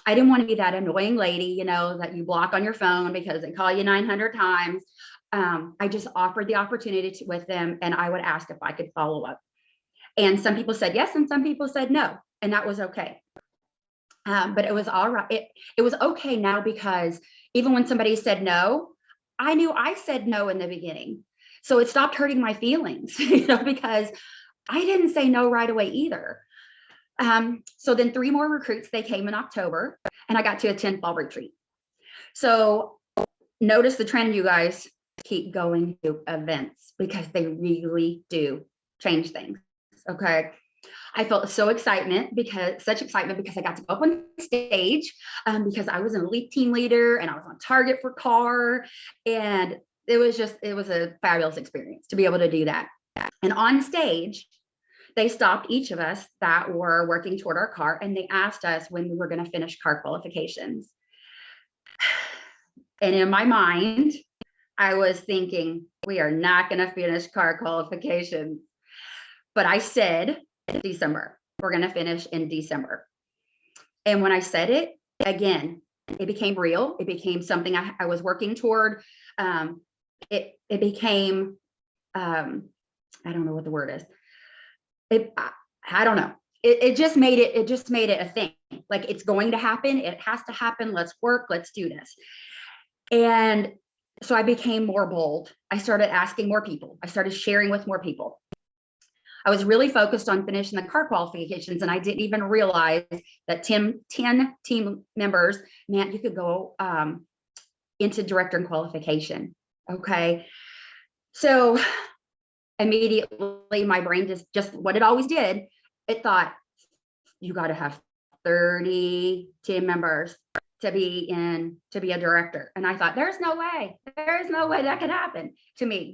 didn't want to be that annoying lady, that you block on your phone because they call you 900 times. I just offered the opportunity with them and I would ask if I could follow up. And some people said yes, and some people said no, and that was okay. But it was all right. It was okay now because even when somebody said no, I knew I said no in the beginning. So it stopped hurting my feelings, because I didn't say no right away either. So then 3 more recruits, they came in October, and I got to attend fall retreat. So notice the trend, you guys. Keep going to events because they really do change things. Okay. I felt such excitement because I got to go up on stage because I was an elite team leader and I was on target for car. And it was a fabulous experience to be able to do that. And on stage, they stopped each of us that were working toward our car and they asked us when we were going to finish car qualifications. And in my mind, I was thinking, we are not going to finish car qualifications. But I said, December, we're going to finish in December. And when I said it, again, it became real. It became something I was working toward. It became, I don't know what the word is. I don't know. It just made it a thing. Like it's going to happen. It has to happen. Let's work. Let's do this. And so I became more bold. I started asking more people. I started sharing with more people. I was really focused on finishing the car qualifications, and I didn't even realize that 10 team members meant you could go into director and qualification. Okay. So immediately my brain just what it always did, it thought, you got to have 30 team members to be a director. And I thought, there's no way that could happen to me,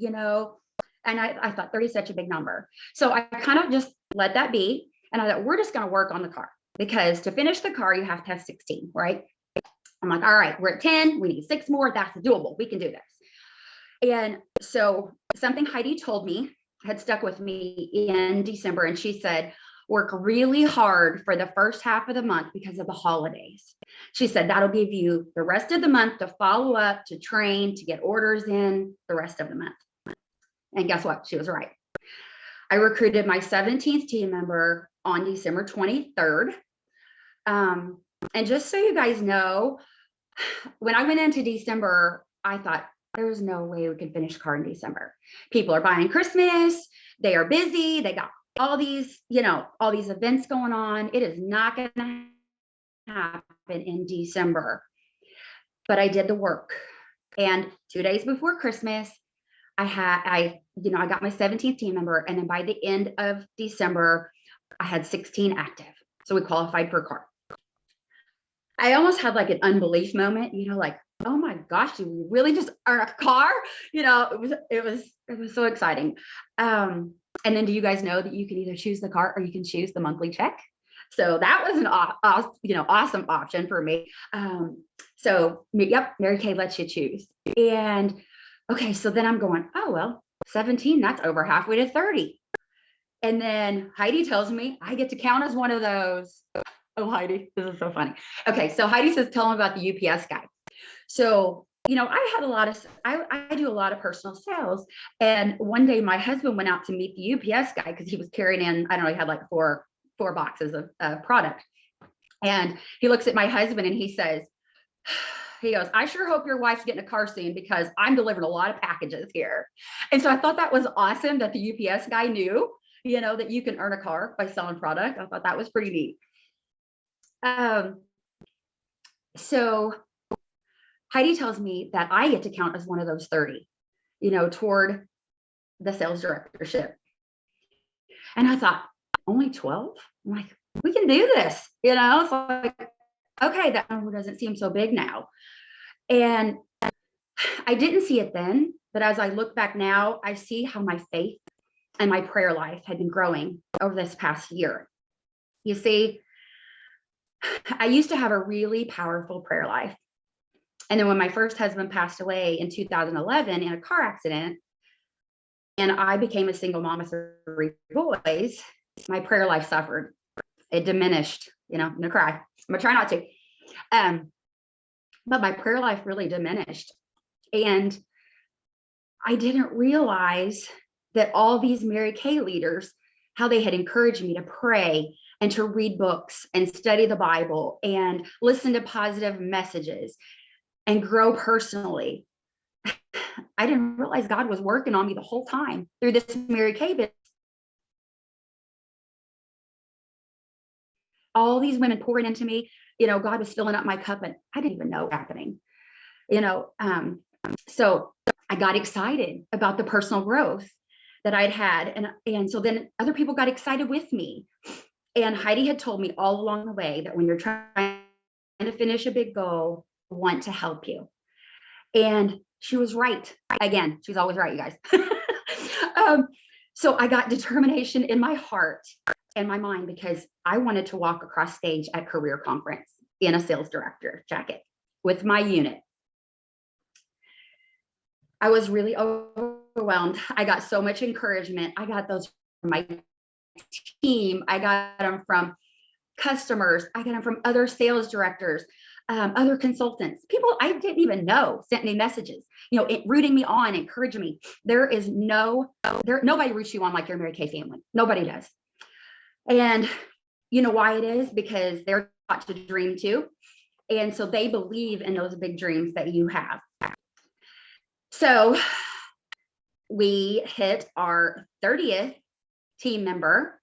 and I thought 30 is such a big number. So I kind of just let that be. And I thought, we're just going to work on the car, because to finish the car, you have to have 16, right? I'm like, all right, we're at 10, we need 6 more. That's doable. We can do this. And so something Heidi told me had stuck with me in December. And she said, work really hard for the first half of the month because of the holidays. She said, that'll give you the rest of the month to follow up, to train, to get orders in the rest of the month. And guess what? She was right. I recruited my 17th team member on December 23rd. And just so you guys know, when I went into December, I thought, there's no way we can finish car in December. People are buying Christmas. They are busy. They got all these events going on. It is not going to happen in December. But I did the work. And 2 days before Christmas, I got my 17th team member. And then by the end of December, I had 16 active. So we qualified for a car. I almost had like an unbelief moment, like, oh my gosh, did we really just earn a car? It was so exciting. And then do you guys know that you can either choose the car or you can choose the monthly check? So that was an awesome option for me. Mary Kay lets you choose. And okay, so then I'm going, oh, well, 17, that's over halfway to 30. And then Heidi tells me I get to count as one of those. Oh, Heidi, this is so funny. Okay, so Heidi says, tell them about the UPS guy. So, I do a lot of personal sales. And one day my husband went out to meet the UPS guy because he was carrying in, I don't know, he had like four boxes of product. And he looks at my husband and he goes, I sure hope your wife's getting a car soon because I'm delivering a lot of packages here. And so I thought that was awesome that the UPS guy knew, that you can earn a car by selling product. I thought that was pretty neat. So Heidi tells me that I get to count as one of those 30, toward the sales directorship. And I thought, only 12? I'm like, we can do this, It's like, okay, that number doesn't seem so big now. And I didn't see it then, but as I look back now, I see how my faith and my prayer life had been growing over this past year. You see, I used to have a really powerful prayer life. And then when my first husband passed away in 2011 in a car accident, and I became a single mom of 3 boys, my prayer life suffered. It diminished, I'm gonna cry. I'm gonna try not to. But my prayer life really diminished. And I didn't realize that all these Mary Kay leaders, how they had encouraged me to pray and to read books and study the Bible and listen to positive messages and grow personally. I didn't realize God was working on me the whole time through this Mary Kay business. All these women pouring into me, God was filling up my cup and I didn't even know what was happening, so I got excited about the personal growth that I'd had. And so then other people got excited with me. And Heidi had told me all along the way that when you're trying to finish a big goal, I want to help you. And she was right. Again, she's always right, you guys. So I got determination in my heart and my mind because I wanted to walk across stage at Career Conference in a sales director jacket with my unit. I was really overwhelmed. I got so much encouragement. I got those from my team. I got them from customers. I got them from other sales directors, other consultants, people I didn't even know sent me messages, rooting me on, encouraging me. Nobody roots you on like your Mary Kay family. Nobody does. And you know why it is? Because they're taught to dream too. And so they believe in those big dreams that you have. So we hit our 30th team member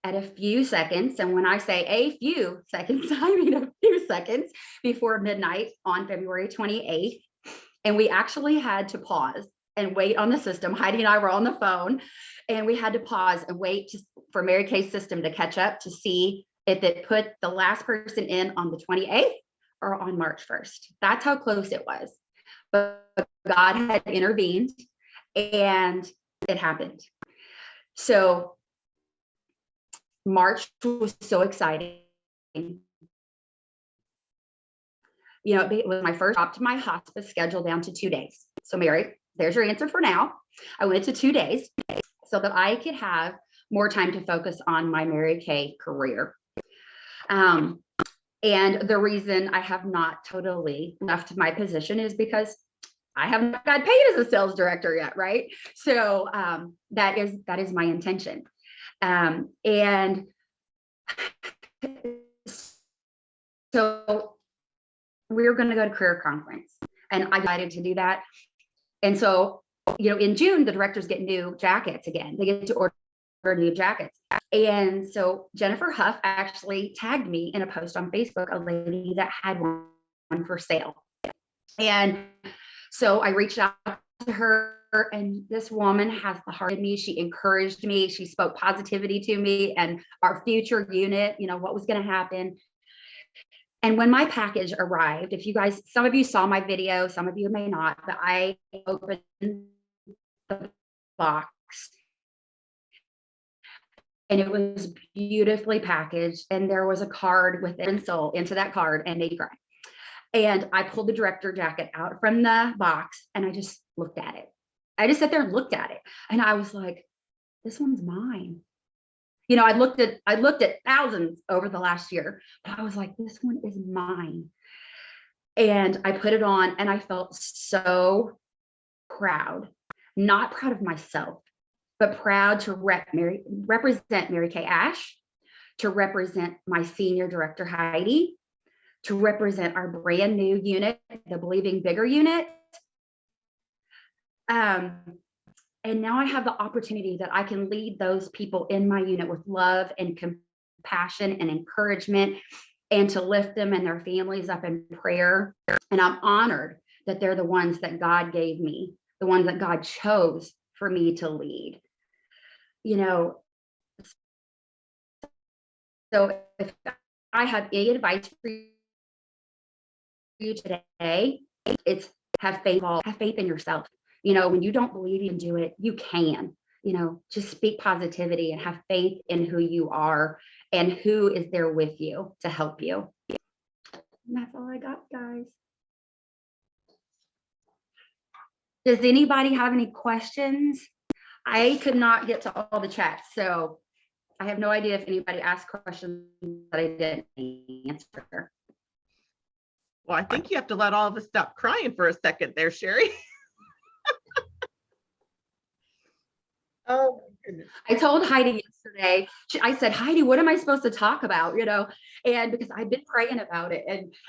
at a few seconds. And when I say a few seconds, I mean a few seconds before midnight on February 28th. And we actually had to pause and wait on the system. Heidi and I were on the phone, and we had to pause and wait for Mary Kay's system to catch up to see if it put the last person in on the 28th or on March 1st. That's how close it was. But God had intervened and it happened. So March was so exciting. You know, it was my first drop to my hospice schedule down to 2 days. So Mary, there's your answer for now. I went to 2 days so that I could have more time to focus on my Mary Kay career. And the reason I have not totally left my position is because I have not got paid as a sales director yet, right? So that is my intention. And so we were going to go to career conference, and I decided to do that. And so, you know, in June, the directors get new jackets again. They get to order new jackets. And so Jennifer Huff actually tagged me in a post on Facebook, a lady that had one for sale. And so I reached out to her, and this woman has the heart of me. She encouraged me. She spoke positivity to me and our future unit, you know, what was going to happen. And when my package arrived, if you guys, some of you saw my video, some of you may not, but I opened the box and it was beautifully packaged. And there was a card with an insult into that card, and made me cry. And I pulled the director jacket out from the box and I just looked at it. I just sat there and looked at it. And I was like, this one's mine. You know, I looked at thousands over the last year, but I was like, this one is mine. And I put it on and I felt so proud, not proud of myself, but proud to represent Mary Kay Ash, to represent my senior director, Heidi, to represent our brand new unit, the Believing Bigger unit. And now I have the opportunity that I can lead those people in my unit with love and compassion and encouragement, and to lift them and their families up in prayer. And I'm honored that they're the ones that God gave me, the ones that God chose for me to lead. You know, so if I have any advice for you today, it's have faith in yourself. You know, when you don't believe you can do it, you can. You know, just speak positivity and have faith in who you are and who is there with you to help you. And that's all I got, guys. Does anybody have any questions? I could not get to all the chats, so I have no idea if anybody asked questions that I didn't answer. Well, I think you have to let all of us stop crying for a second there, Sheri. Oh my goodness. I told Heidi yesterday, I said, Heidi, what am I supposed to talk about? You know, and because I've been praying about it.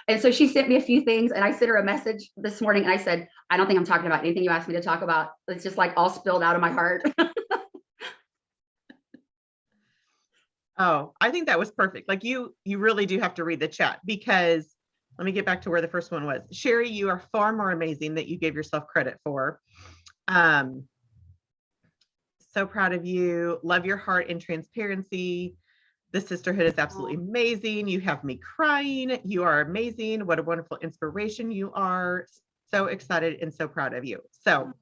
And so she sent me a few things, and I sent her a message this morning and I said, I don't think I'm talking about anything you asked me to talk about. It's just like all spilled out of my heart. Oh, I think that was perfect. Like you really do have to read the chat, because let me get back to where the first one was. Sheri, you are far more amazing than you gave yourself credit for. So proud of you. Love your heart and transparency. The sisterhood is absolutely amazing. You have me crying. You are amazing. What a wonderful inspiration you are. So excited and so proud of you. So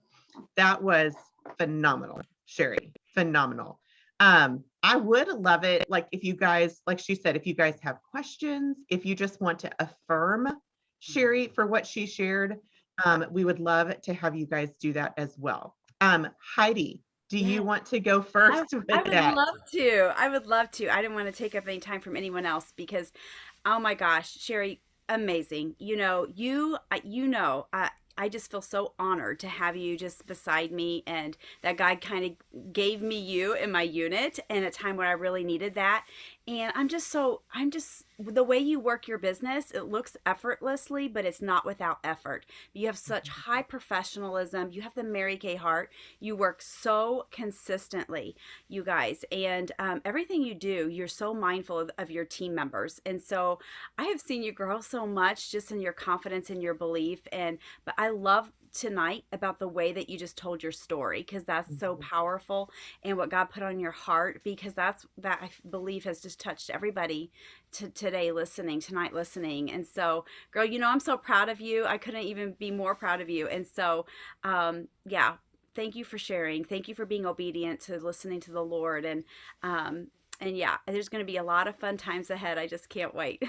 that was phenomenal, Sheri. Phenomenal. I would love it, like if you guys, like she said, if you guys have questions, if you just want to affirm Sheri for what she shared, we would love to have you guys do that as well. Heidi, do you want to go first with that? I would love to. I didn't want to take up any time from anyone else because, oh my gosh, Sheri, amazing. I just feel so honored to have you just beside me, and that God kind of gave me you in my unit in a time where I really needed that. And I'm just the way you work your business, it looks effortlessly, but it's not without effort. You have such high professionalism. You have the Mary Kay heart. You work so consistently, you guys, and everything you do, you're so mindful of your team members. And so I have seen you grow so much just in your confidence and your belief. But I love tonight about the way that you just told your story, because that's so powerful, and what God put on your heart, because that I believe has just touched everybody tonight listening. And so, girl, I'm so proud of you. I couldn't even be more proud of you. And so, yeah, thank you for sharing. Thank you for being obedient to listening to the Lord. And yeah, there's going to be a lot of fun times ahead. I just can't wait.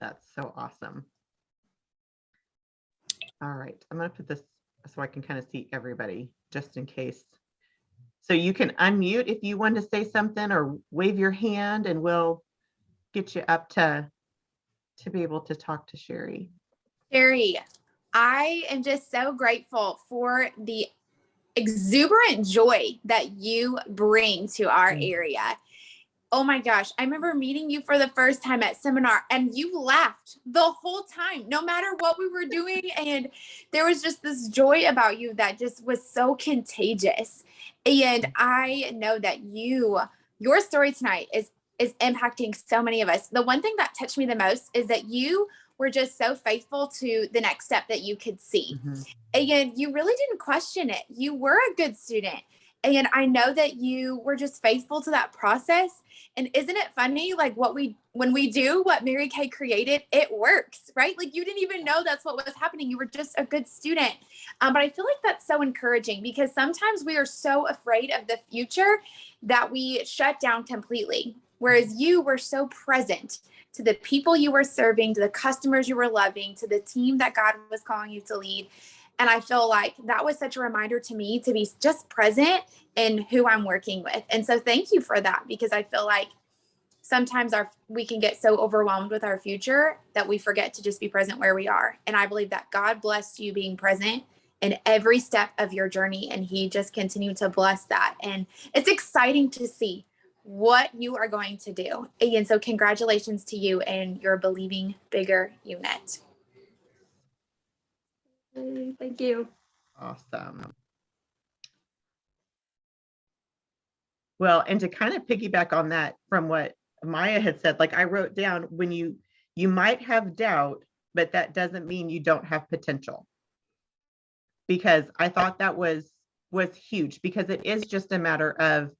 That's so awesome. All right, I'm going to put this so I can kind of see everybody just in case. So you can unmute if you want to say something or wave your hand, and we'll get you up to be able to talk to Sheri. Sheri, I am just so grateful for the exuberant joy that you bring to our area. Oh my gosh, I remember meeting you for the first time at seminar, and you laughed the whole time, no matter what we were doing. And there was just this joy about you that just was so contagious. And I know that your story tonight is impacting so many of us. The one thing that touched me the most is that you were just so faithful to the next step that you could see. And you really didn't question it. You were a good student. And I know that you were just faithful to that process. And isn't it funny? Like when we do what Mary Kay created, it works, right? Like you didn't even know that's what was happening. You were just a good student. But I feel like that's so encouraging, because sometimes we are so afraid of the future that we shut down completely. Whereas you were so present to the people you were serving, to the customers you were loving, to the team that God was calling you to lead. And I feel like that was such a reminder to me to be just present in who I'm working with. And so thank you for that, because I feel like sometimes we can get so overwhelmed with our future that we forget to just be present where we are. And I believe that God blessed you being present in every step of your journey, and he just continued to bless that. And it's exciting to see what you are going to do. And so congratulations to you and your Believing Bigger unit. Thank you. Awesome. Well, and to kind of piggyback on that from what Maya had said, like I wrote down, when you might have doubt, but that doesn't mean you don't have potential. Because I thought that was huge, because it is just a matter of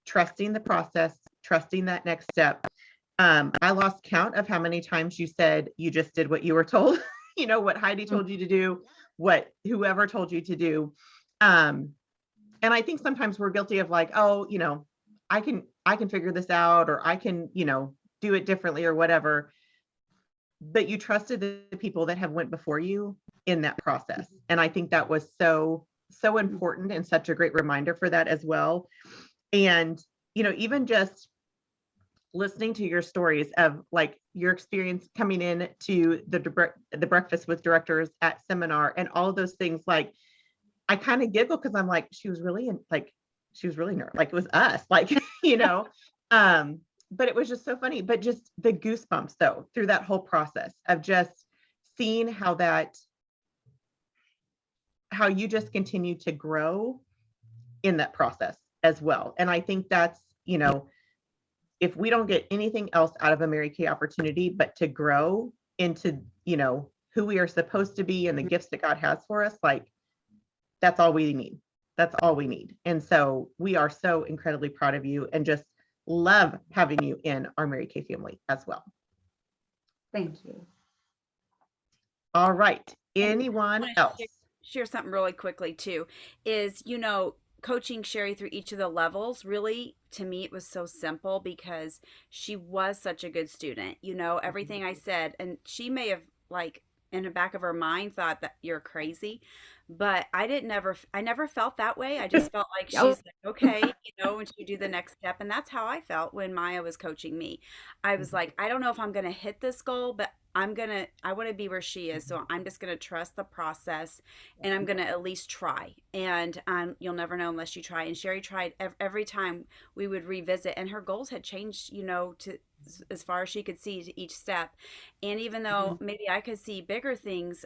trusting the process, trusting that next step. I lost count of how many times you said you just did what you were told, what Heidi told you to do, what whoever told you to do. And I think sometimes we're guilty of like, oh, I can figure this out, or I can, do it differently or whatever. But you trusted the people that have went before you in that process. And I think that was so important, and such a great reminder for that as well. And, even just listening to your stories of like your experience coming in to the breakfast with directors at seminar and all of those things, like I kind of giggle, because I'm like, she was really nerd, like it was us, like, but it was just so funny. But just the goosebumps though, through that whole process of just seeing how you just continue to grow in that process as well. And I think that's, if we don't get anything else out of a Mary Kay opportunity, but to grow into, who we are supposed to be and the gifts that God has for us, like that's all we need. That's all we need. And so we are so incredibly proud of you, and just love having you in our Mary Kay family as well. Thank you. All right. Anyone else? Share something really quickly too, is, coaching Sheri through each of the levels, really, to me, it was so simple, because she was such a good student. Everything I said, and she may have, like, in the back of her mind thought that you're crazy, but I never felt that way. I just felt like she's like, okay, when she do the next step. And that's how I felt when Maya was coaching me. I was like, I don't know if I'm going to hit this goal, but I want to be where she is. So I'm just going to trust the process, and I'm going to at least try. And you'll never know unless you try. And Sheri tried every time we would revisit, and her goals had changed, to as far as she could see to each step. And even though maybe I could see bigger things,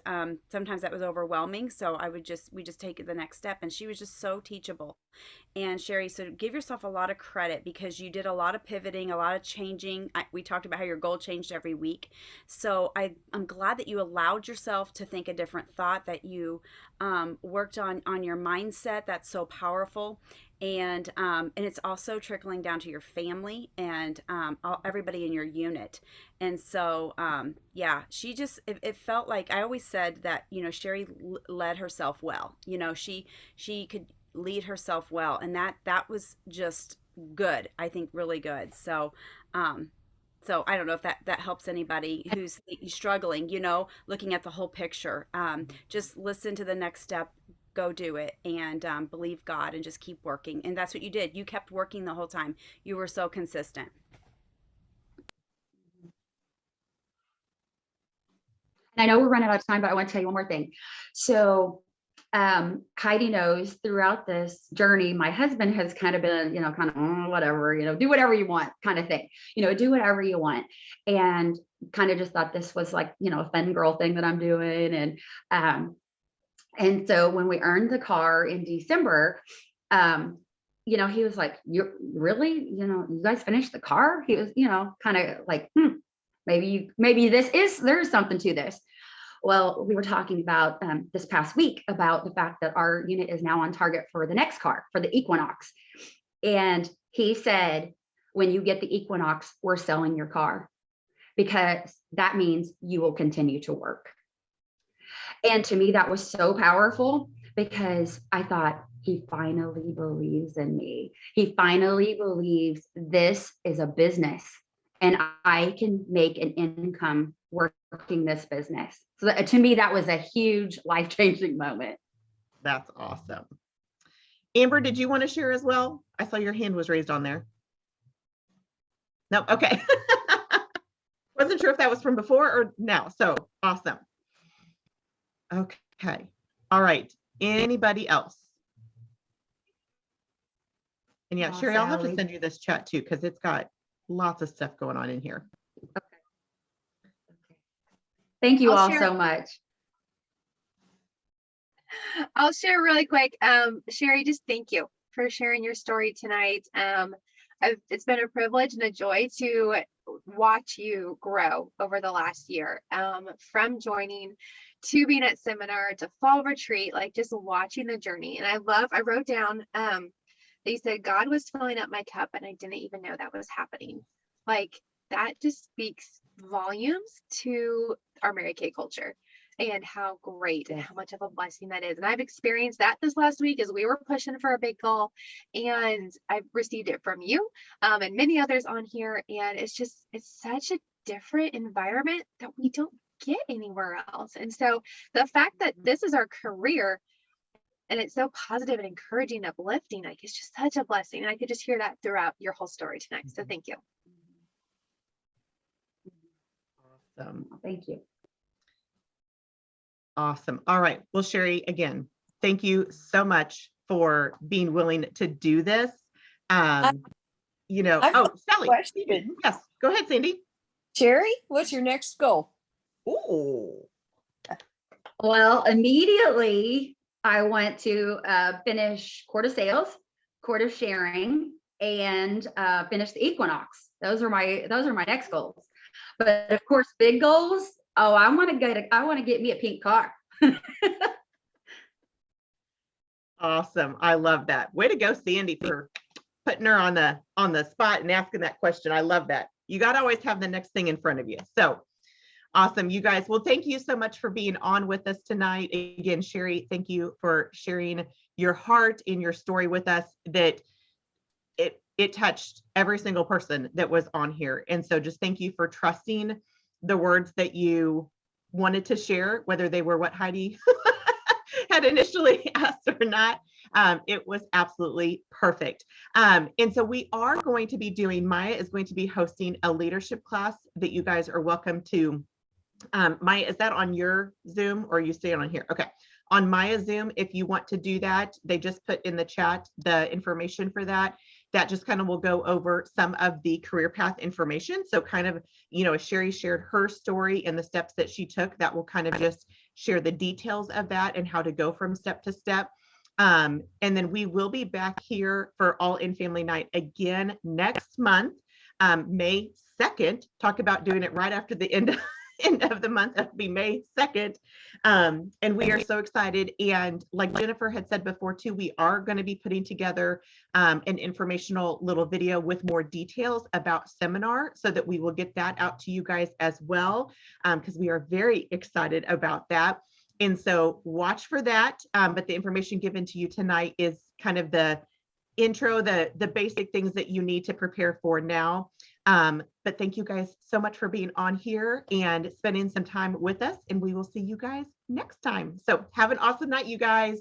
sometimes that was overwhelming. So we just take the next step. And she was just so teachable. And Sheri, so give yourself a lot of credit because you did a lot of pivoting, a lot of changing. We talked about how your goal changed every week. So I'm glad that you allowed yourself to think a different thought, that you worked on your mindset. That's so powerful. And it's also trickling down to your family and everybody in your unit. And so, she just, it felt like, I always said that, Sheri led herself well. She could lead herself well, and that was just good. I think really good. So I don't know if that helps anybody who's struggling, looking at the whole picture. Just listen to the next step, go do it, and believe God, and just keep working. And that's what you did. You kept working the whole time. You were so consistent. And I know we're running out of time, but I want to tell you one more thing. So Heidi knows throughout this journey, my husband has kind of been, whatever, do whatever you want kind of thing, do whatever you want. And kind of just thought this was like, a fun girl thing that I'm doing. And so when we earned the car in December, he was like, "You really, you guys finished the car?" He was, kind of like, maybe there's something to this. Well, we were talking about this past week about the fact that our unit is now on target for the next car, for the Equinox. And he said, when you get the Equinox, we're selling your car because that means you will continue to work. And to me, that was so powerful because I thought, he finally believes in me. He finally believes this is a business and I can make an income working this business. So to me, that was a huge life-changing moment. That's awesome. Amber, did you want to share as well? I saw your hand was raised on there. No, okay. Wasn't sure if that was from before or now. So awesome. Okay. All right. Anybody else? And yeah, Sheri, I'll have to send you this chat too, because it's got lots of stuff going on in here. Okay. Thank you all so much. I'll share really quick. Sheri, just thank you for sharing your story tonight. It's been a privilege and a joy to watch you grow over the last year, from joining to being at seminar to fall retreat, like just watching the journey. And I wrote down, they said, God was filling up my cup and I didn't even know that was happening. Like that just speaks volumes to our Mary Kay culture and how great and how much of a blessing that is. And I've experienced that this last week as we were pushing for a big goal, and I've received it from you and many others on here. And it's such a different environment that we don't get anywhere else. And so the fact that this is our career and it's so positive and encouraging, uplifting, like it's just such a blessing. And I could just hear that throughout your whole story tonight. So thank you. Awesome. Thank you. Awesome. All right. Well, Sheri, again, thank you so much for being willing to do this. Sally. Question. Yes, go ahead, Sandy. Sheri, what's your next goal? Oh. Well, immediately I want to finish Court of Sales, Court of Sharing, and finish the Equinox. Those are my next goals. But of course, big goals. Oh, I want to get me a pink car. Awesome. I love that. Way to go, Sandy, for putting her on the spot and asking that question. I love that. You got to always have the next thing in front of you. So awesome, you guys. Well, thank you so much for being on with us tonight. Again, Sheri, thank you for sharing your heart and your story with us, that it touched every single person that was on here. And so just thank you for trusting the words that you wanted to share, whether they were what Heidi had initially asked or not. It was absolutely perfect. And so we are going to be Maya is going to be hosting a leadership class that you guys are welcome to Maya, is that on your Zoom or are you staying on here? Okay. On Maya Zoom, if you want to do that, they just put in the chat the information for that. That just kind of will go over some of the career path information. So kind of, you know, as Sheri shared her story and the steps that she took, that will kind of just share the details of that and how to go from step to step. And then we will be back here for All in Family Night again next month, May 2nd. Talk about doing it right after the end of the month. That'll be May 2nd. And we are so excited. And like Jennifer had said before too, we are going to be putting together an informational little video with more details about seminar so that we will get that out to you guys as well, because we are very excited about that. And so watch for that. But the information given to you tonight is kind of the intro, the basic things that you need to prepare for now. But thank you guys so much for being on here and spending some time with us, and we will see you guys next time. So have an awesome night, you guys.